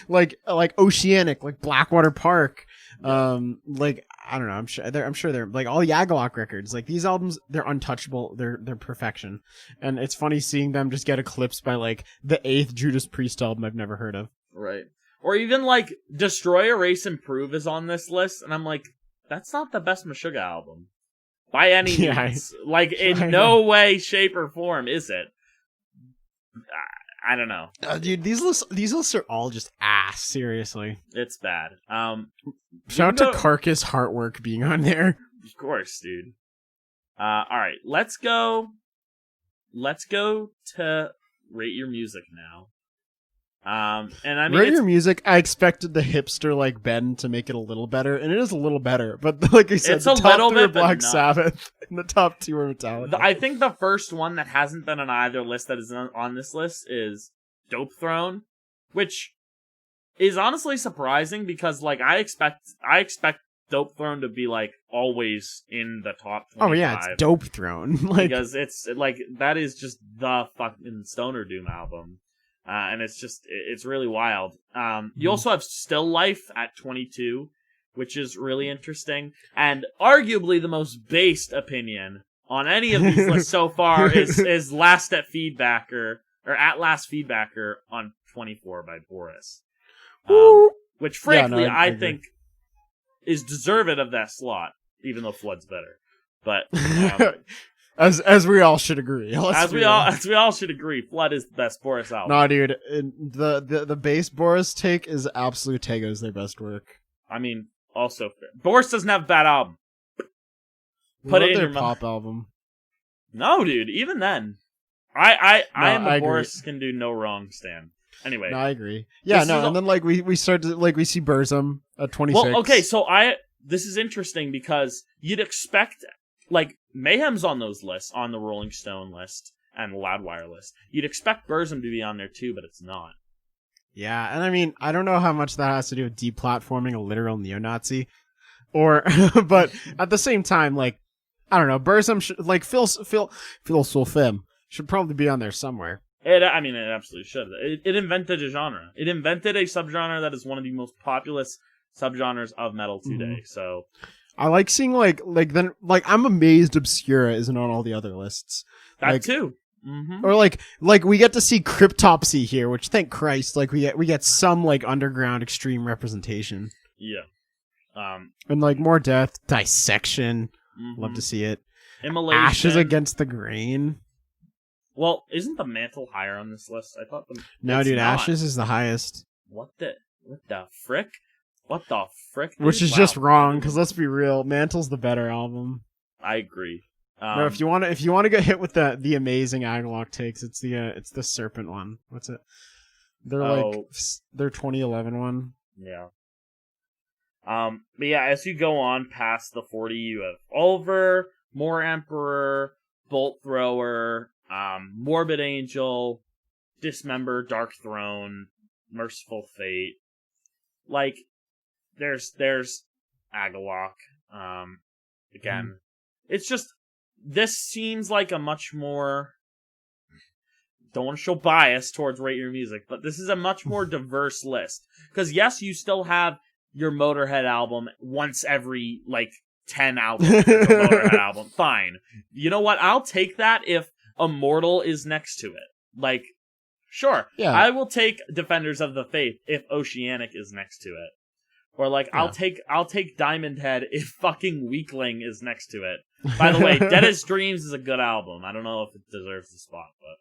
like Oceanic, like Blackwater Park, like I don't know, I'm sure they're like all the Agalloch records, like these albums, they're untouchable, they're perfection. And it's funny seeing them just get eclipsed by like the 8th Judas Priest album I've never heard of. Right. Or even like Destroy, Erase, Improve is on this list, and I'm like, that's not the best Meshuggah album. By any means. Like, in no way, shape, or form is it. I don't know. Dude, these lists are all just ass, seriously. It's bad. Shout out to Carcass Heartwork being on there. Of course, dude. Alright, let's go to Rate Your Music now. And I mean, Rate Your Music, I expected the hipster like Ben to make it a little better, and it is a little better. But like I said, it's the a top little 3 are bit, Black Sabbath, and the top 2 are Metallica. I think the first one that hasn't been on either list that is on this list is Dope Throne, which is honestly surprising because like I expect Dope Throne to be like always in the top 25. Oh yeah, it's Dope Throne. Like, because it's like that is just the fucking Stoner Doom album. And it's really wild. You also have Still Life at 22, which is really interesting. And arguably the most based opinion on any of these lists so far is Last at Feedbacker, or At Last Feedbacker on 24 by Boris. Which frankly, I think is deserved of that slot, even though Flood's better. But, As we all should agree. As we all should agree, Flood is the best Boris album. Nah, dude, the bass Boris take is Absolute Tego's their best work. I mean, also fair. Boris doesn't have a bad album. Put it in your pop album. No, dude, even then, I am a Boris can do no wrong stan. Anyway, no, I agree. Yeah, no, and then like we start to like we see Burzum at 26. Well, okay, so this is interesting because you'd expect like Mayhem's on those lists, on the Rolling Stone list and the Loudwire list. You'd expect Burzum to be on there too, but it's not. Yeah, and I mean, I don't know how much that has to do with deplatforming a literal neo-Nazi, or, but at the same time, like, I don't know, Burzum should, like, Phil Sulfim should probably be on there somewhere. It absolutely should. It invented a genre. It invented a subgenre that is one of the most populous subgenres of metal today. So I like seeing like I'm amazed Obscura isn't on all the other lists. That like, too. Mm-hmm. Or like we get to see Cryptopsy here, which thank Christ, like we get some like underground extreme representation. Yeah. And like more death, Dissection. Love to see it. Immolation. Ashes Against the Grain. Well, isn't the Mantle higher on this list? I thought no, dude, not. Ashes is the highest. What the frick? What the frick? Which is just wrong, because let's be real, Mantle's the better album. I agree. No, if you want to get hit with the amazing Agalock takes, it's the Serpent one. What's it? They're their 2011 one. Yeah. But yeah, as you go on past the 40, you have Ulver, More Emperor, Bolt Thrower, Morbid Angel, Dismember, Dark Throne, Merciful Fate. Like, there's Agalock. Again, it's just, this seems like a much more, don't want to show bias towards Rate Your Music, but this is a much more diverse list. Because yes, you still have your Motorhead album once every, 10 albums. There's a Motorhead album. Fine. You know what? I'll take that if Immortal is next to it. Sure. Yeah. I will take Defenders of the Faith if Oceanic is next to it. Or I'll take Diamond Head if fucking Weakling is next to it. By the way, Deadest Dreams is a good album. I don't know if it deserves the spot, but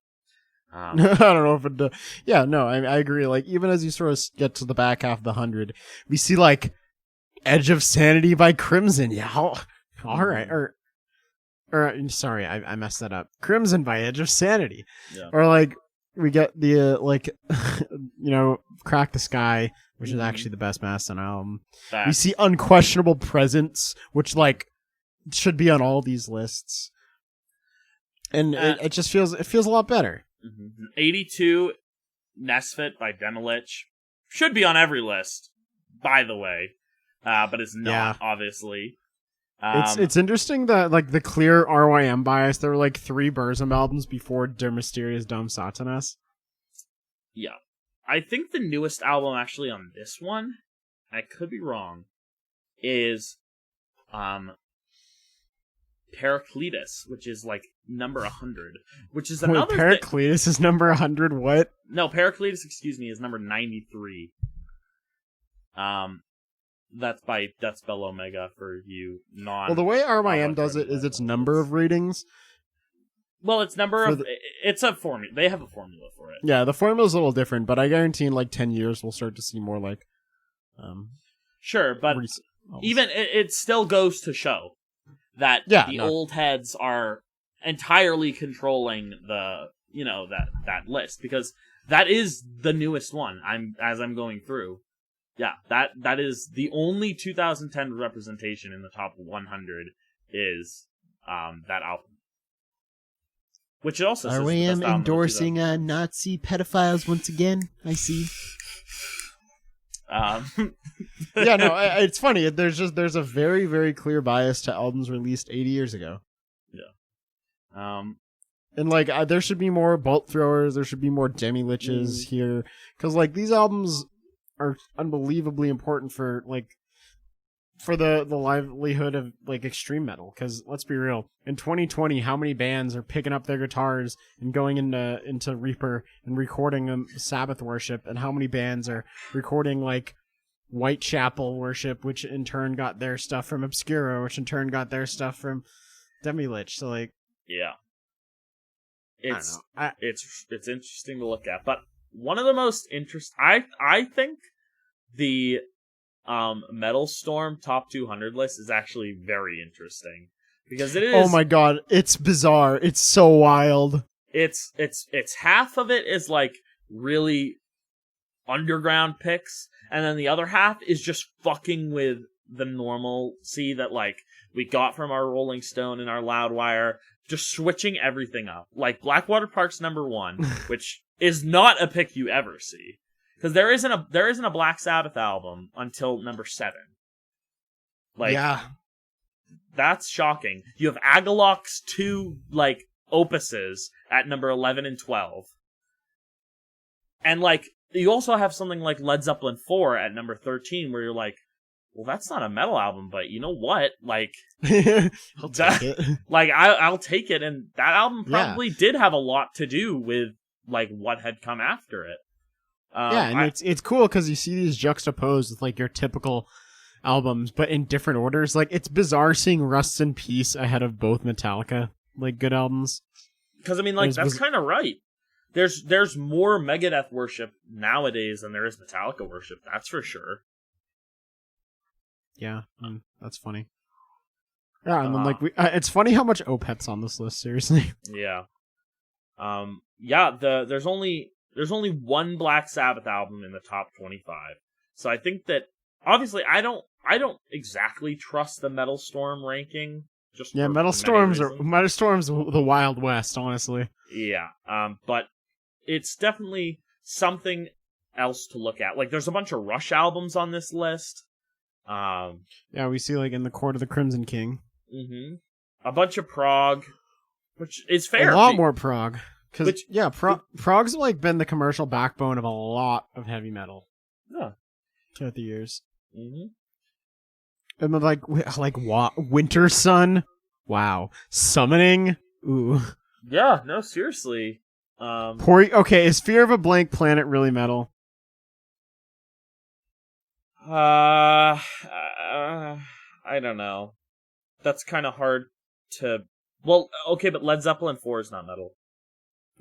I don't know if it does. Yeah, no, I agree. Even as you sort of get to the back half of the 100, we see Edge of Sanity by Crimson. Yeah, all right. Or sorry, I messed that up. Crimson by Edge of Sanity. Yeah. Or we get the Crack the Sky, which is actually the best Mastodon album. We see Unquestionable Presence, which should be on all these lists, and it just feels a lot better. 82, Nesfit by Demilich should be on every list, by the way, but it's not, obviously. It's interesting that the clear RYM bias. There were 3 Burzum albums before Der Mysterious Dom Satanas. Yeah, I think the newest album actually on this one, I could be wrong, is Paracletus, which is number 100, which is another. Wait, Paracletus is number 100. What? No, Paracletus, excuse me, is number 93. That's Bell Omega for you non. Well, the way RYM does it is its number of ratings. Well, it's it's a formula. They have a formula for it. Yeah, the formula's a little different, but I guarantee in 10 years we'll start to see more Sure, but even it still goes to show that the old heads are entirely controlling the that list, because that is the newest one. I'm going through. Yeah, that is the only 2010 representation in the top 100 is that album. Which also says RYM endorsing Nazi pedophiles once again. I see. Yeah, no, it's funny. There's a very, very clear bias to albums released 80 years ago. Yeah. And there should be more Bolt Throwers. There should be more Demi-Liches here, because these albums are unbelievably important for the livelihood of extreme metal. Because let's be real, in 2020, how many bands are picking up their guitars and going into Reaper and recording Sabbath Worship, and how many bands are recording Whitechapel Worship, which in turn got their stuff from Obscura, which in turn got their stuff from Demi-Lich. So yeah, it's interesting to look at, but one of the most I think the Metal Storm top 200 list is actually very interesting, because it is. Oh my god, it's bizarre. It's so wild. It's half of it is really underground picks, and then the other half is just fucking with the normalcy that we got from our Rolling Stone and our Loudwire, just switching everything up. Blackwater Park's number 1, which is not a pick you ever see, because there isn't a Black Sabbath album until number 7. Yeah, that's shocking. You have Agalock's 2 opuses at number 11 and 12, and you also have something like Led Zeppelin 4 at number 13, where you're well, that's not a metal album, but you know what? I'll take it. I'll take it, and that album probably did have a lot to do with what had come after it. And it's cool because you see these juxtaposed with your typical albums, but in different orders. It's bizarre seeing Rust in Peace ahead of both Metallica good albums. Because that's kind of right. There's more Megadeth worship nowadays than there is Metallica worship. That's for sure. Yeah, that's funny. Yeah, and then like it's funny how much Opeth's on this list. Seriously. Yeah. There's only one Black Sabbath album in the top 25. So I think that obviously I don't exactly trust the Metal Storm ranking. Metal Storm's the Wild West, honestly. Yeah. But it's definitely something else to look at. Like there's a bunch of Rush albums on this list. Yeah, we see like in the Court of the Crimson King. Mm-hmm. A bunch of prog, which is fair. A lot more prog. Because, prog's like been the commercial backbone of a lot of heavy metal. Yeah. Throughout the years. Mm-hmm. And then like Winter Sun. Wow. Summoning. Ooh. Yeah, no, seriously. Okay, is Fear of a Blank Planet really metal? I don't know. That's kind of hard to... Well, okay, but Led Zeppelin 4 is not metal.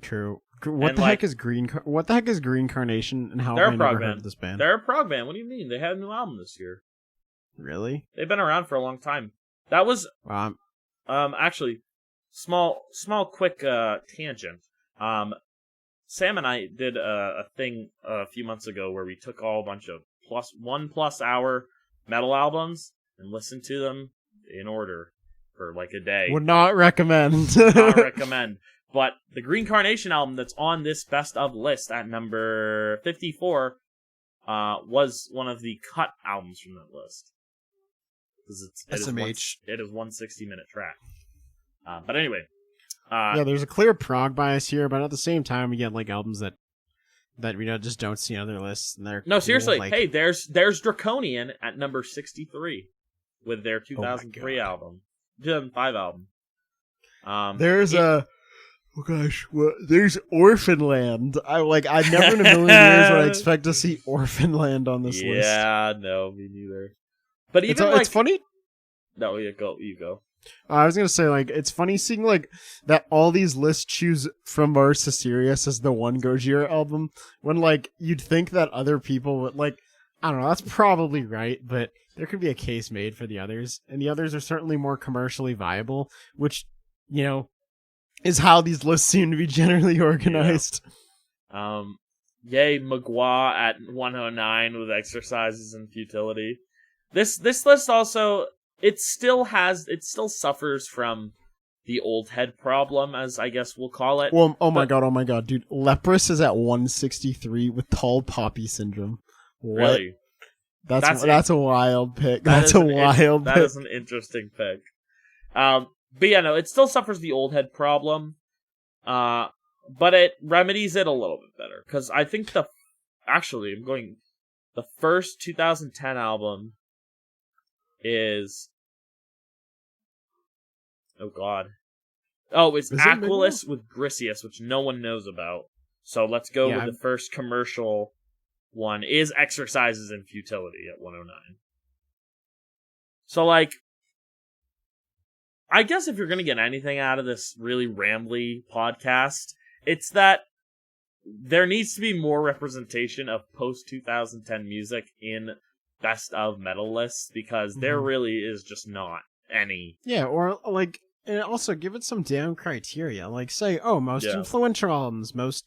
True. What the heck is Green Carnation, and how have I never heard of this band? They're a prog band. What do you mean? They had a new album this year. Really? They've been around for a long time. That was actually small quick tangent. Sam and I did a thing a few months ago where we took all a bunch of +1+ hour metal albums and listened to them in order for like a day. Would not recommend. Not recommend. But the Green Carnation album that's on this best of list at number 54 was one of the cut albums from that list. Because it is 160-minute track. But anyway. There's a clear prog bias here, but at the same time, we get like albums that we just don't see on other lists. And they're seriously. Like... Hey, there's Draconian at number 63 with their 2003 album, 2005 album. There's Orphanland. I never in a million years would I expect to see Orphanland on this list. Yeah, no, me neither. But even it's funny. No, you go. I was gonna say, like, it's funny seeing like that all these lists choose From Mars to Sirius as the one Gojira album, when like you'd think that other people would like. I don't know. That's probably right, but there could be a case made for the others, and the others are certainly more commercially viable, which is how these lists seem to be generally organized. Yeah. Yay, Magua at 109 with Exercises and Futility. This list also it still suffers from the old head problem, as I guess we'll call it. Well, oh my god, dude! Leprous is at 163 with Tall Poppy Syndrome. What? Really? That's a wild pick. That is an interesting pick. But yeah, no, it still suffers the old head problem. But it remedies it a little bit better. Because I think the first 2010 album is... Oh, God. Oh, it's Aquilus with Grisius, which no one knows about. So let's go with the first commercial one is Exercises in Futility at 109. So, like, I guess if you're going to get anything out of this really rambly podcast, it's that there needs to be more representation of post-2010 music in best of metal lists, because there really is just not any. Yeah, or, like, and also give it some damn criteria. Like, say, most influential albums, most,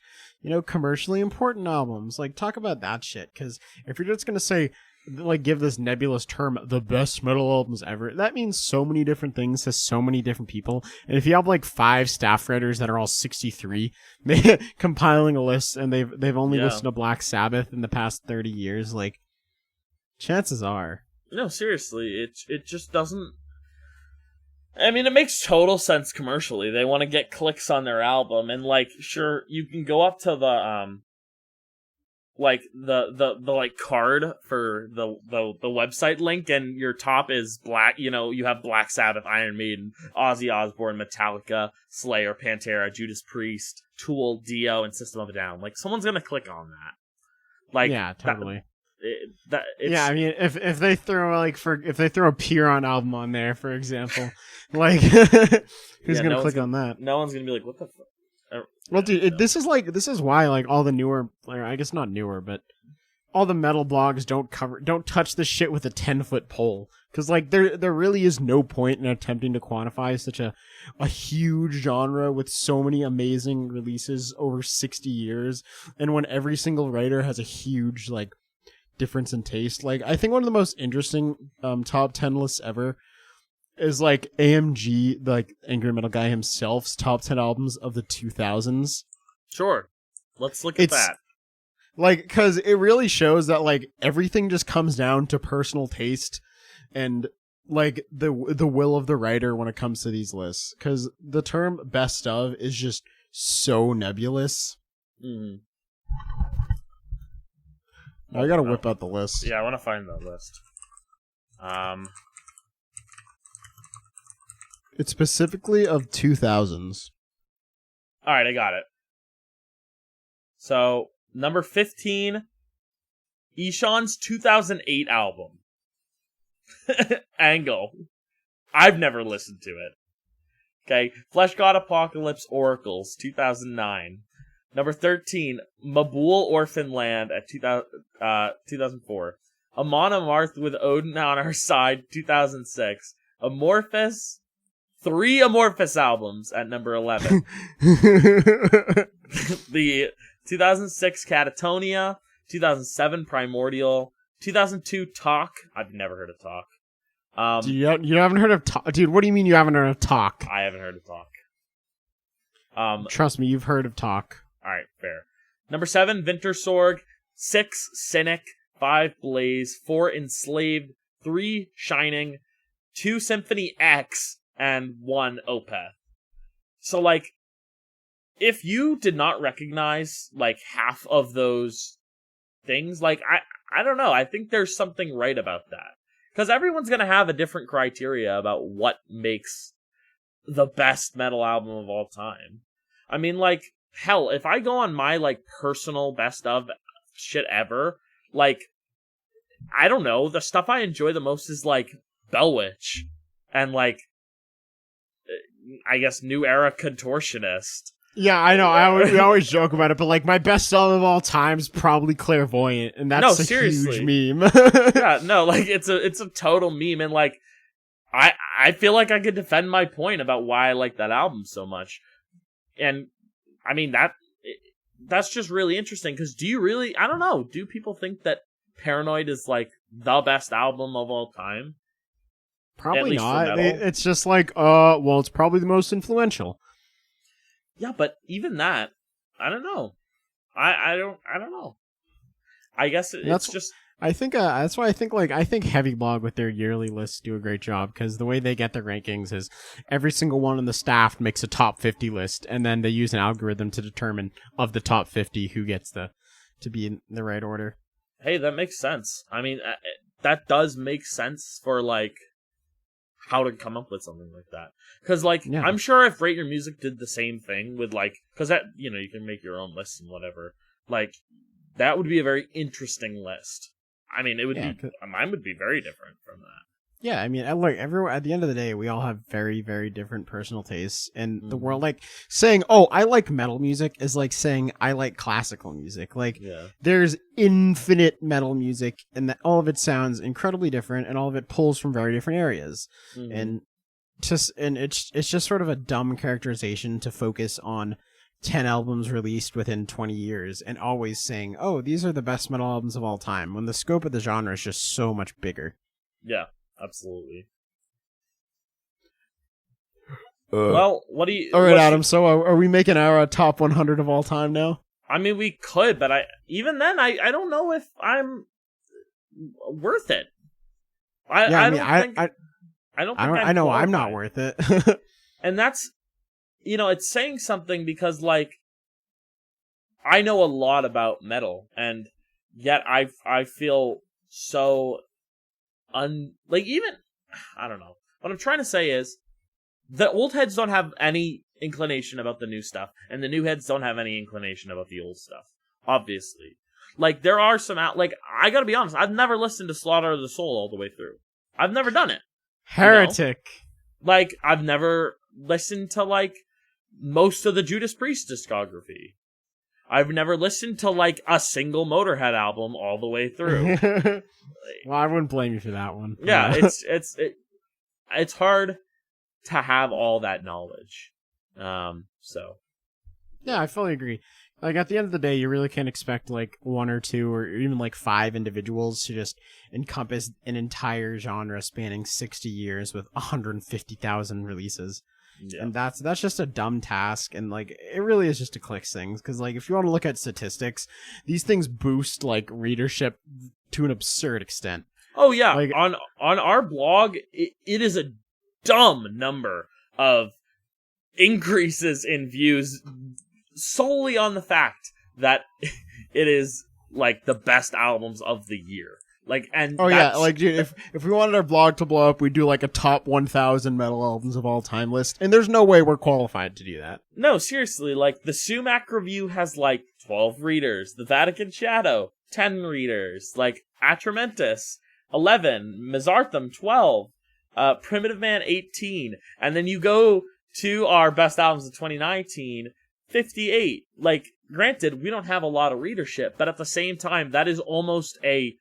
commercially important albums. Like, talk about that shit, because if you're just going to say, like, give this nebulous term the best metal albums ever, that means so many different things to so many different people. And if you have like 5 staff writers that are all 63 compiling a list, and they've only listened to Black Sabbath in the past 30 years, like, chances are. No, seriously, it just doesn't. I mean, it makes total sense commercially. They want to get clicks on their album, and like, sure, you can go up to the the card for the website link, and your top is black. You have Black Sabbath, Iron Maiden, Ozzy Osbourne, Metallica, Slayer, Pantera, Judas Priest, Tool, Dio, and System of a Down. Like, someone's gonna click on that. Like, yeah, totally. I mean, if they throw a Piron album on there, for example, like, who's gonna click on that? No one's gonna be like, what the fuck? Well, dude, this is why like all the newer, or I guess not newer, but all the metal blogs don't touch this shit with a 10-foot pole. Because, like, there really is no point in attempting to quantify such a huge genre with so many amazing releases over 60 years. And when every single writer has a huge, like, difference in taste. Like, I think one of the most interesting top 10 lists ever is, like, AMG, like, Angry Metal Guy himself's top 10 albums of the 2000s. Sure. Let's look at that. Like, because it really shows that, like, everything just comes down to personal taste and, like, the will of the writer when it comes to these lists. Because the term best of is just so nebulous. Mm. I gotta whip out the list. Yeah, I want to find that list. It's specifically of 2000s. Alright, I got it. So, number 15, Ishan's 2008 album. Angle. I've never listened to it. Okay, Flesh God Apocalypse Oracles, 2009. Number 13, Mabul Orphan Land at 2004. Amon Amarth with Odin on Our Side, 2006. Amorphous, 3 Amorphous albums at number 11. The 2006 Catatonia, 2007 Primordial, 2002 Talk. I've never heard of Talk. You haven't heard of Talk? Dude, what do you mean you haven't heard of Talk? I haven't heard of Talk. Trust me, you've heard of Talk. Alright, fair. Number 7, Vintersorg. 6, Cynic. 5, Blaze. 4, Enslaved. 3, Shining. 2, Symphony X. And 1, Opeth. So, like, if you did not recognize, like, half of those things, like, I don't know. I think there's something right about that. Because everyone's going to have a different criteria about what makes the best metal album of all time. I mean, like, hell, if I go on my, like, personal best of shit ever, like, I don't know, the stuff I enjoy the most is, like, Bellwitch and, like, I guess New Era Contortionist. Yeah, I know. We always joke about it, but, like, my best song of all time is probably Clairvoyant, and that's huge meme. Yeah, no, like, it's a total meme, and, like, I feel like I could defend my point about why I like that album so much. And, I mean, that's just really interesting, because do you really, I don't know, do people think that Paranoid is, like, the best album of all time? Probably not. It's just like, well, it's probably the most influential. Yeah, but even that, I don't know. I don't know. I guess it's just. I think that's why I think Heavy Blog with their yearly lists do a great job, because the way they get their rankings is every single one on the staff makes a top 50 list, and then they use an algorithm to determine of the top 50 who gets to be in the right order. Hey, that makes sense. I mean, that does make sense for, like, how to come up with something like that. Because, like, yeah. I'm sure if Rate Your Music did the same thing with, like, because that, you know, you can make your own lists and whatever, like, that would be a very interesting list. I mean, it would be, mine would be very different from that. Yeah, I mean, look, everyone, at the end of the day, we all have very, very different personal tastes, and the world, like, saying, oh, I like metal music is like saying I like classical music. Like, there's infinite metal music, and that all of it sounds incredibly different, and all of it pulls from very different areas. And it's just sort of a dumb characterization to focus on 10 albums released within 20 years, and always saying, oh, these are the best metal albums of all time, when the scope of the genre is just so much bigger. Yeah. Absolutely. Well, what do you... Alright, Adam, so are we making our top 100 of all time now? I mean, we could, but even then, I don't know if I'm worth it. I don't think I'm not worth it. And that's, you know, it's saying something, because, like, I know a lot about metal, and yet I feel so... like, even, I don't know. What I'm trying to say is, the old heads don't have any inclination about the new stuff, and the new heads don't have any inclination about the old stuff. Obviously. Like, there are some like, I gotta be honest, I've never listened to Slaughter of the Soul all the way through. I've never done it. Heretic. You know? Like, I've never listened to, like, most of the Judas Priest discography. I've never listened to like a single Motorhead album all the way through. Well, I wouldn't blame you for that one. Yeah, it's hard to have all that knowledge. So yeah, I fully agree. Like, at the end of the day, you really can't expect, like, 1 or 2 or even, like, 5 individuals to just encompass an entire genre spanning 60 years with 150,000 releases. Yeah. And that's just a dumb task, and, like, it really is just to click things, because, like, if you want to look at statistics, these things boost, like, readership to an absurd extent. Oh, yeah. Like, on our blog, it is a dumb number of increases in views solely on the fact that it is like the best albums of the year. Like, and like, dude, if we wanted our blog to blow up, we'd do like a top 1,000 metal albums of all time list, and there's no way we're qualified to do that. No, seriously, like the Sumac review has like 12 readers, the Vatican Shadow 10 readers, like Atramentus 11, Mizartham 12, Primitive Man 18, and then you go to our best albums of 2019. 58. Like, granted, we don't have a lot of readership, but at the same time, that is almost a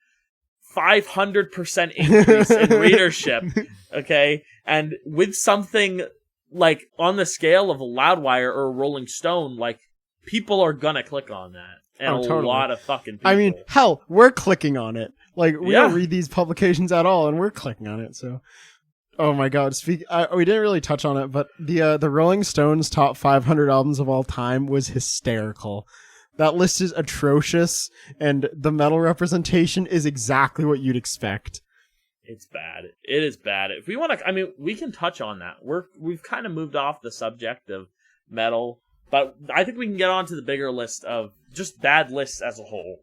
500% increase in readership, okay? And with something, like, on the scale of a Loudwire or a Rolling Stone, like, people are gonna click on that. And a lot of fucking people. I mean, hell, we're clicking on it. Like, we don't read these publications at all, and we're clicking on it, so... Oh my god, we didn't really touch on it, but the Rolling Stones top 500 albums of all time was hysterical. That list is atrocious, and the metal representation is exactly what you'd expect. It's bad. It is bad. If we want to, I mean, we can touch on that. We've kind of moved off the subject of metal, but I think we can get on to the bigger list of just bad lists as a whole.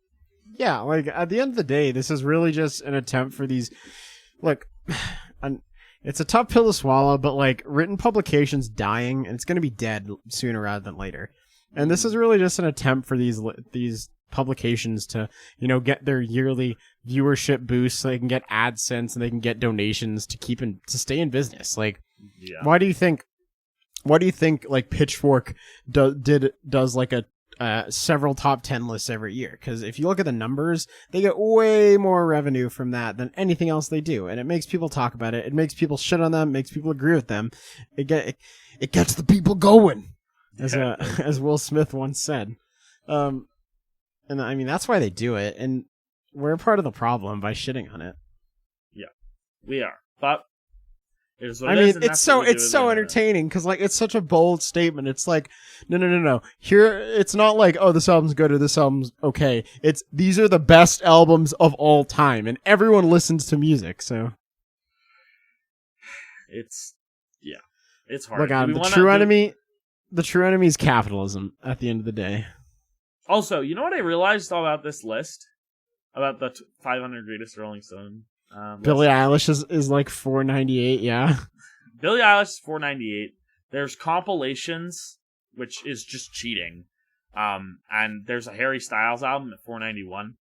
Yeah, like, at the end of the day, this is really just an attempt for these, like... It's a tough pill to swallow, but, like, written publications dying, and it's going to be dead sooner rather than later. And this is really just an attempt for these publications to, you know, get their yearly viewership boost so they can get AdSense and they can get donations to stay in business. Like, why do you think, like, Pitchfork does like a several top 10 lists every year? Because if you look at the numbers, they get way more revenue from that than anything else they do, and it makes people talk about it. It makes people shit on them. Makes people agree with them. It gets the people going, as Will Smith once said. And I mean, that's why they do it, and we're part of the problem by shitting on it. Yeah, we are, but. I mean, it's so entertaining because, like, it's such a bold statement. It's like, no. Here, it's not like, oh, this album's good or this album's okay. These are the best albums of all time, and everyone listens to music. So, it's hard. Look, the true enemy is capitalism. At the end of the day. Also, you know what I realized about this list, about the 500 greatest Rolling Stone. Billie Eilish is like 498, yeah. Billie Eilish is 498. There's compilations, which is just cheating. And there's a Harry Styles album at 491.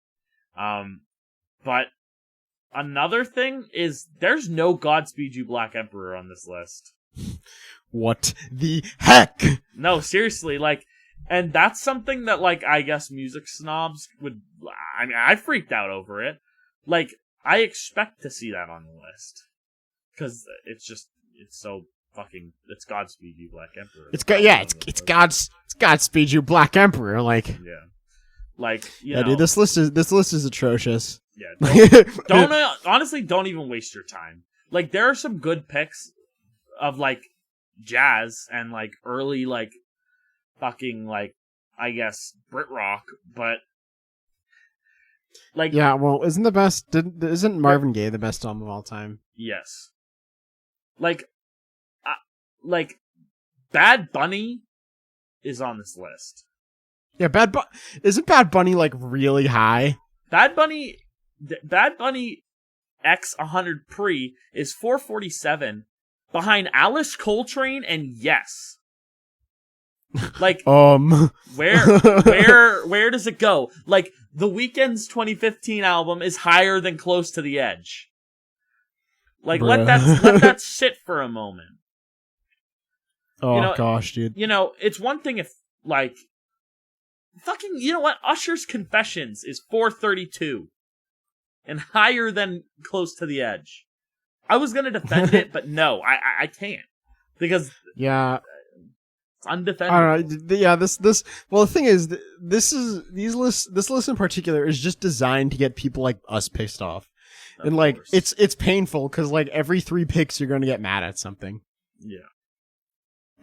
But another thing is there's no Godspeed You Black Emperor on this list. What the heck? No, seriously, like, and that's something that, like, I guess music snobs would, I mean, I freaked out over it. Like, I expect to see that on the list because it's so fucking. It's Godspeed You Black Emperor. It's Godspeed You Black Emperor. Like, yeah, like, you know, dude, this list is atrocious. Yeah, honestly, don't even waste your time. Like, there are some good picks of, like, jazz and, like, early, like, fucking, like, I guess Brit rock, but. Like, yeah, well, isn't Marvin Gaye the best album of all time? Yes. Like Bad Bunny is on this list. Yeah, isn't Bad Bunny like really high? Bad Bunny X 100 Pre is 447 behind Alice Coltrane and Yes. Like, where does it go? Like, The Weeknd's 2015 album is higher than Close to the Edge. Like, let that sit for a moment. Oh, gosh, dude. You know, it's one thing if, like, fucking, you know what? Usher's Confessions is 432 and higher than Close to the Edge. I was gonna defend it, but no, I can't because yeah, it's undefendable. All right, yeah. This. Well, the thing is, this list in particular is just designed to get people like us pissed off, and like it's painful because like every 3 picks you're gonna get mad at something. Yeah.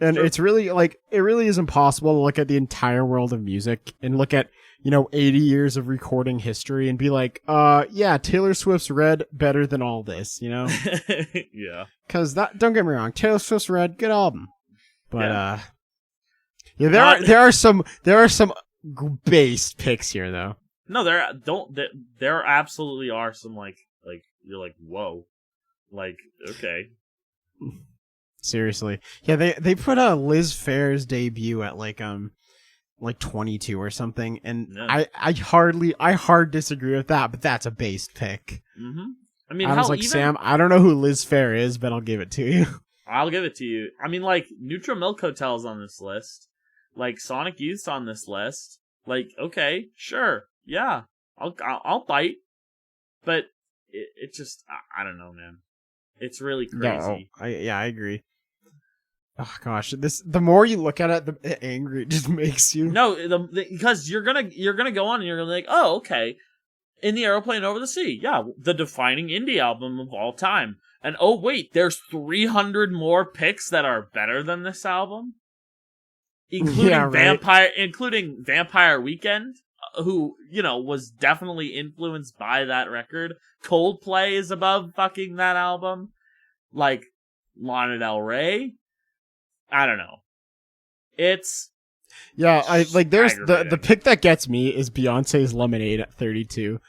And it's really like it really is impossible to look at the entire world of music and look at 80 years of recording history and be like, yeah, Taylor Swift's Red better than all this, Yeah. Because don't get me wrong, Taylor Swift's Red, good album, but there are some based picks here though. No, there absolutely are some like you're like, whoa, like, okay. Seriously. Yeah, they put Liz Phair's debut at like 22 or something, and yeah. I hard disagree with that, but that's a based pick. Mm-hmm. I mean, I was like, Sam, I don't know who Liz Phair is, but I'll give it to you. I'll give it to you. I mean, like, Neutral Milk Hotel's on this list. Like, Sonic Youth's on this list. Like, okay, sure, yeah, I'll bite, but it just, I don't know, man. It's really crazy. I agree. Oh gosh, the more you look at it, the angry it just makes you. No, because you're gonna go on and you're gonna be like, oh, okay, In the Aeroplane Over the Sea, yeah, the defining indie album of all time. And oh wait, there's 300 more picks that are better than this album, including including Vampire Weekend, who was definitely influenced by that record. Coldplay is above fucking that album, like Lana Del Rey. I don't know. It's there's the pick that gets me is Beyonce's Lemonade at 32.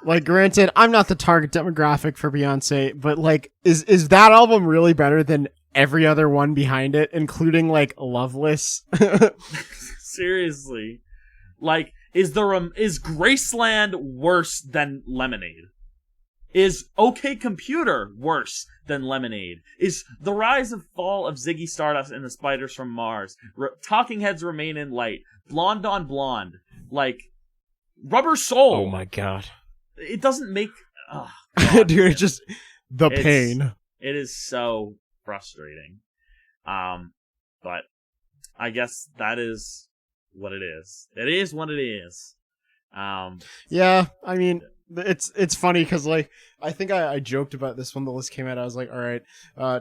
Like, granted, I'm not the target demographic for Beyonce, but like, is that album really better than every other one behind it, including like Loveless? Seriously, like, is Graceland worse than Lemonade? Is OK Computer worse than Lemonade? Is The Rise and Fall of Ziggy Stardust and the Spiders from Mars, Talking Heads Remain in Light, Blonde on Blonde, like, Rubber Soul? Oh my god. It doesn't make... Oh, god, dude, it's just the pain. It is so frustrating. But I guess that is what it is. It is what it is. Yeah, I mean... It's funny because like I think I joked about this when the list came out. I was like, all right,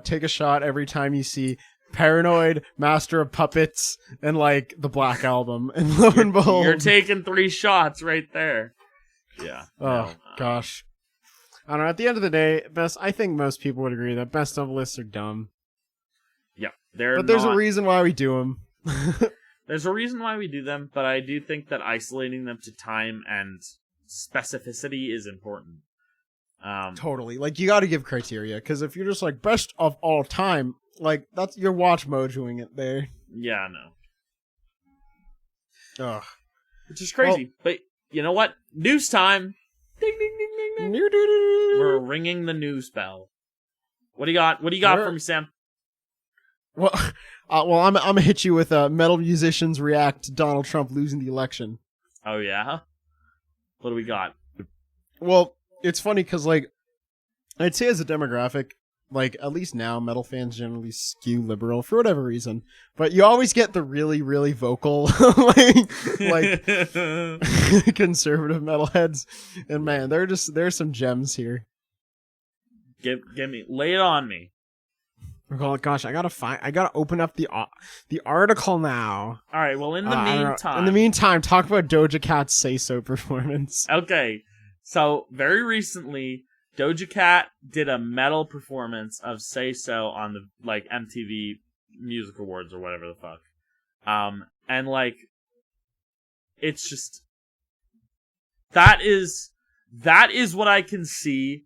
take a shot every time you see Paranoid, Master of Puppets, and like the Black Album, and lo and behold, you're taking 3 shots right there. Yeah. Oh gosh, I don't know. At the end of the day, I think most people would agree that best of lists are dumb. Yeah, but there's a reason why we do them. There's a reason why we do them, but I do think that isolating them to time and specificity is important. Totally. Like, you gotta give criteria, because if you're just like best of all time, like, that's your watch mojoing it there. Yeah, no. Ugh. Which is crazy. But you know what? News time. Ding ding ding ding ding. We're ringing the news bell. What do you got? What do you got for me, Sam? Well, I'm gonna hit you with metal musicians react to Donald Trump losing the election. Oh yeah. What do we got? Well, it's funny because, like, I'd say as a demographic, like, at least now, metal fans generally skew liberal for whatever reason. But you always get the really, really vocal, like conservative metalheads. And man, there's some gems here. Give me, lay it on me. Oh gosh, I gotta open up the article now. All right. Well, in the meantime, talk about Doja Cat's "Say So" performance. Okay, so very recently, Doja Cat did a metal performance of "Say So" on the like MTV Music Awards or whatever the fuck. And like, it's just that is what I can see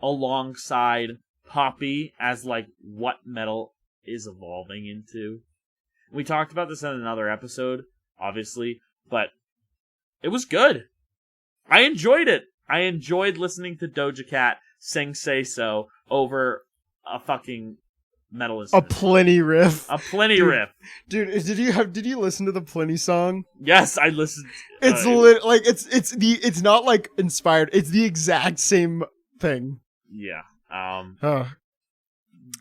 alongside poppy as like what metal is evolving into. We talked about this in another episode, obviously, but it was good. I enjoyed it. I enjoyed listening to Doja Cat sing "Say So" over a fucking metal is a Pliny riff. A Pliny riff. Dude, did you listen to the Pliny song? Yes, I listened. It's it's not like inspired. It's the exact same thing. Yeah.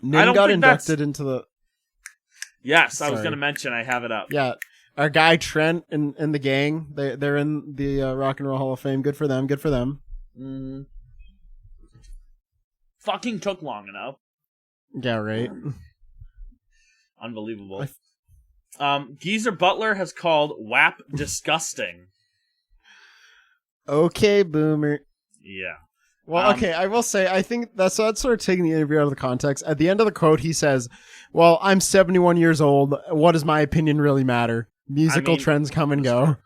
Nin got inducted into the. Yes, I was going to mention. I have it up. Yeah, our guy Trent and the gang. They're in the Rock and Roll Hall of Fame. Good for them. Good for them. Fucking took long enough. Yeah, right. Unbelievable. Geezer Butler has called WAP disgusting. Okay, boomer. Yeah. Well, okay, I will say, I think that's sort of taking the interview out of the context. At the end of the quote, he says, well, I'm 71 years old. What does my opinion really matter? Musical trends come and go.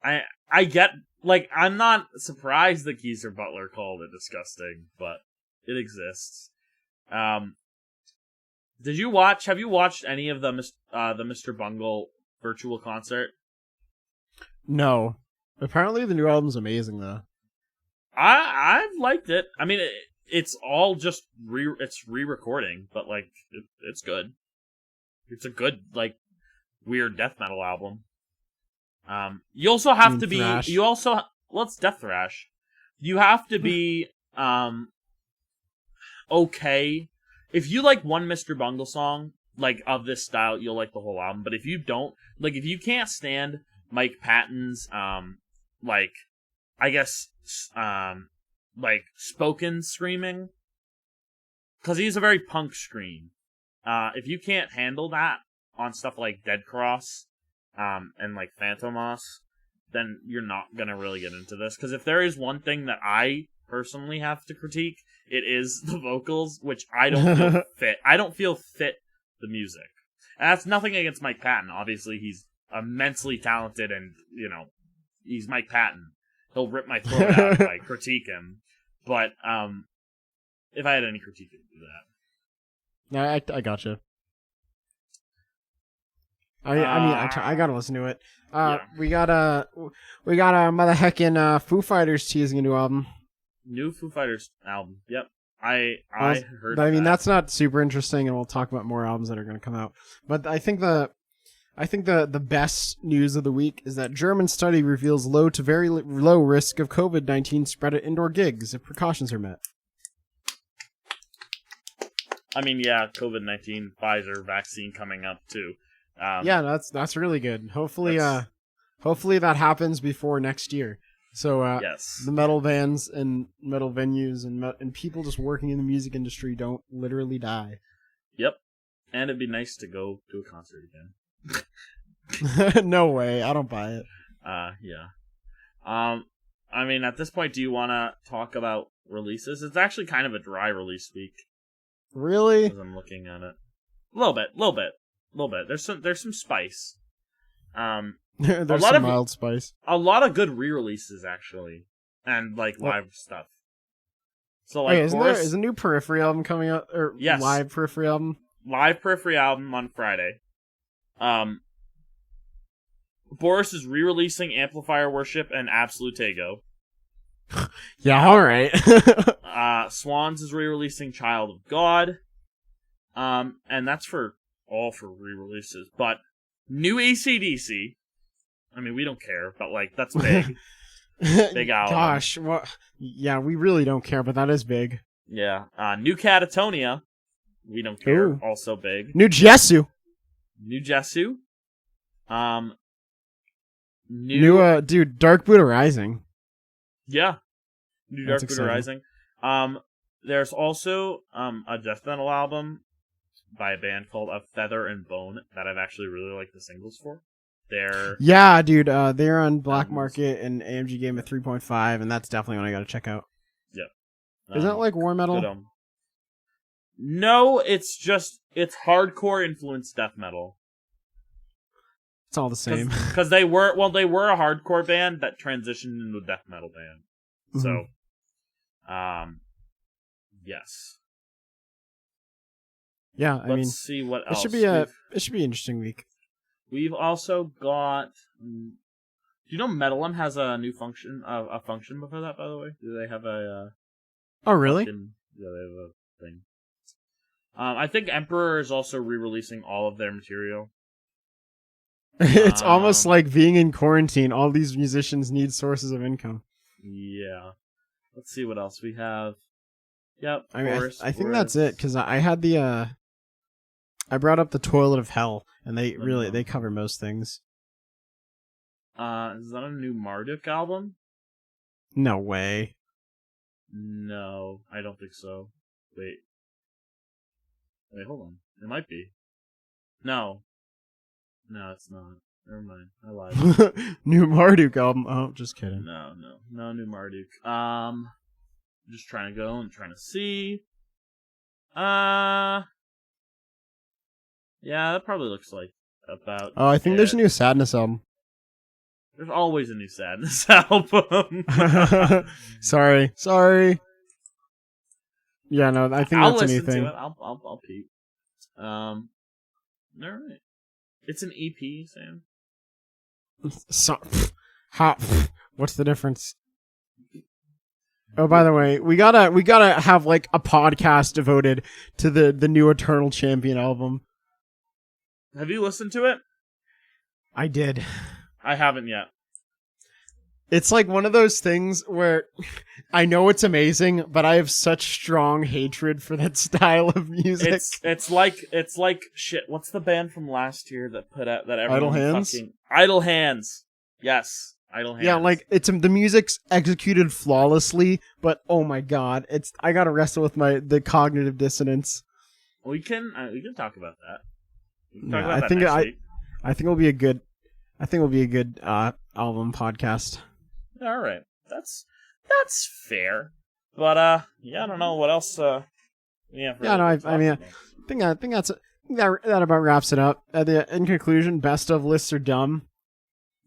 Yeah. I get, like, I'm not surprised that Geezer Butler called it disgusting, but it exists. Have you watched any of the Mr. Bungle virtual concert? No. Apparently the new album's amazing, though. I've liked it. I mean, it's all just re-recording, but like it's good. It's a good like weird death metal album. You also have to be thrash? It's death thrash. You have to be okay. If you like one Mr. Bungle song like of this style, you'll like the whole album. But if you don't, like if you can't stand Mike Patton's like I guess like spoken screaming, because he's a very punk scream. If you can't handle that on stuff like Dead Cross and like Phantomos, then you're not gonna really get into this. Because if there is one thing that I personally have to critique, it is the vocals, which I don't feel fit. I don't feel fit the music. And that's nothing against Mike Patton. Obviously, he's immensely talented, and he's Mike Patton. He'll rip my throat out if I critique him. But if I had any critique, I'd do that. No, I gotcha. I gotta listen to it. Yeah. We got a mother heckin' Foo Fighters teasing a new album. New Foo Fighters album. Yep. I heard. But I mean, that's not super interesting, and we'll talk about more albums that are going to come out. But I think the best news of the week is that German study reveals low to very low risk of COVID-19 spread at indoor gigs if precautions are met. I mean, yeah, COVID-19 Pfizer vaccine coming up too. Yeah, that's really good. Hopefully that happens before next year. So yes, the metal bands and metal venues and people just working in the music industry don't literally die. Yep, and it'd be nice to go to a concert again. No way, I don't buy it. Yeah. I mean, at this point, do you want to talk about releases? It's actually kind of a dry release week. Really? As I'm looking at it, a little bit. There's some spice. There's some mild spice. A lot of good re-releases actually, and like live stuff. So like, is a new Periphery album coming out? Or yes, live Periphery album. Live Periphery album on Friday. Boris is re-releasing Amplifier Worship and Absolute Ego. Yeah, all right. Swans is re-releasing Child of God. And that's for re-releases. But new AC/DC. I mean, we don't care, but like that's big. Big album. Gosh, what? Yeah, we really don't care, but that is big. Yeah. New Catatonia. We don't care. Ooh. Also big. New Jesu. New dude, Dark Buddha Rising. Yeah. New Dark Buddha Rising. There's also a death metal album by a band called Of Feather and Bone that I've actually really liked the singles for. Yeah, dude, they're on Black Market and AMG Game at 3.5, and that's definitely one I gotta check out. Yeah. Is that like war metal? No, it's hardcore influenced death metal. It's all the same. Because they were a hardcore band that transitioned into a death metal band. Mm-hmm. So, yes. Yeah, Let's see what else. It should be an interesting week. We've also got. Do you know Metalum has a new function? A function before that, by the way. Do they have a? Oh, really? Yeah, they have a thing. I think Emperor is also re-releasing all of their material. It's almost like being in quarantine. All these musicians need sources of income. Yeah. Let's see what else we have. Yep. I mean, I think that's it, because I had I brought up the Toilet of Hell, and they cover most things. Is that a new Marduk album? No way. No, I don't think so. Wait, hold on. It might be. No, it's not. Never mind. I lied. New Marduk album. Oh, just kidding. No new Marduk. Just trying to go and trying to see. Yeah, that probably looks like about. Oh, I think there's a new Sadness album. There's always a new Sadness album. Sorry. Yeah, no, I think that's anything. To it. I'll peep. All right. It's an EP, Sam. So, what's the difference? Oh, by the way, we gotta have like a podcast devoted to the new Eternal Champion album. Have you listened to it? I did. I haven't yet. It's like one of those things where I know it's amazing, but I have such strong hatred for that style of music. It's like shit. What's the band from last year that put out that everyone Idle Hands? Idle Hands. Yes, Idle Hands. Yeah, like the music's executed flawlessly, but oh my god, I gotta wrestle with the cognitive dissonance. We can talk about that. I think it'll be a good album podcast. All right, that's fair. But yeah, I don't know what else. I think that about wraps it up. In conclusion, best of lists are dumb.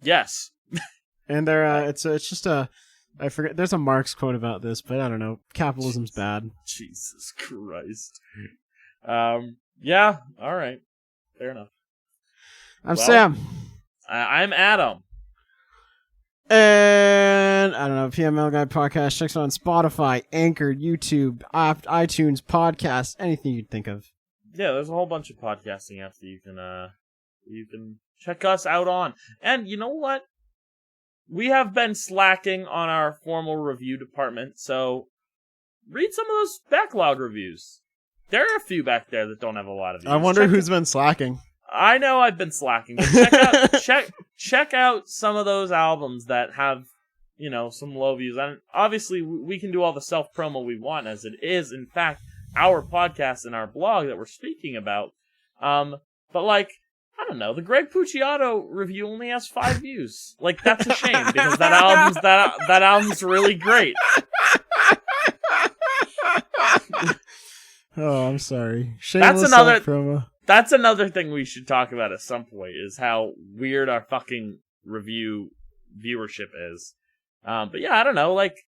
Yes, and they're it's just I forget. There's a Marx quote about this, but I don't know. Capitalism's bad. Jesus Christ. Yeah. All right. Fair enough. I'm Sam. I'm Adam. And I don't know, PMMetalGuide podcast. Check us out on Spotify, Anchor, YouTube, iTunes, podcast, anything you'd think of. Yeah, there's a whole bunch of podcasting apps that you can check us out on. And you know what? We have been slacking on our formal review department, so read some of those backlog reviews. There are a few back there that don't have a lot of views. I wonder who's been slacking. I know I've been slacking, but check out some of those albums that have, some low views. And obviously, we can do all the self-promo we want, as it is, in fact, our podcast and our blog that we're speaking about. But, like, I don't know, the Greg Puciato review only has 5 views. Like, that's a shame, because that album's really great. Oh, I'm sorry. Shameless self-promo. That's another thing we should talk about at some point, is how weird our fucking review viewership is. But yeah, I don't know, like,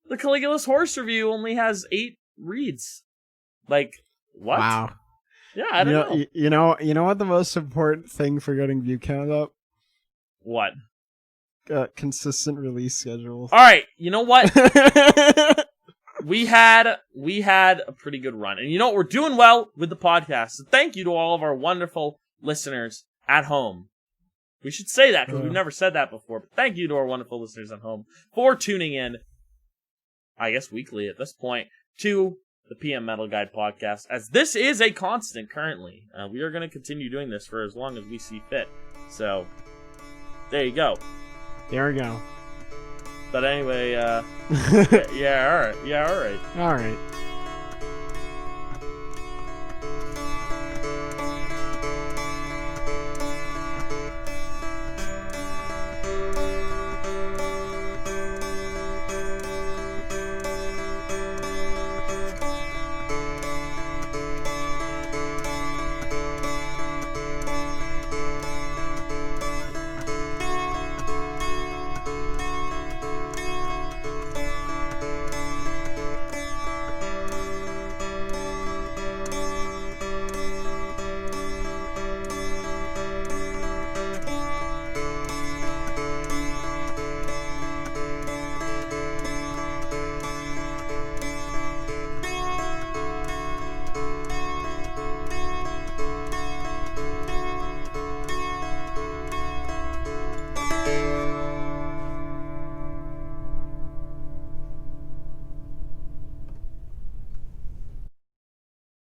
the Caligula's Horse review only has 8 reads. Like, what? Wow. Yeah, I don't know. You know what the most important thing for getting view count up? What? Consistent release schedules. Alright, you know what? We had a pretty good run. And you know what? We're doing well with the podcast. So thank you to all of our wonderful listeners at home. We should say that because we've never said that before. But thank you to our wonderful listeners at home for tuning in, I guess weekly at this point, to the PMMetalGuide podcast. As this is a constant currently. We are going to continue doing this for as long as we see fit. So, there you go. There we go. But anyway, yeah, alright. Alright.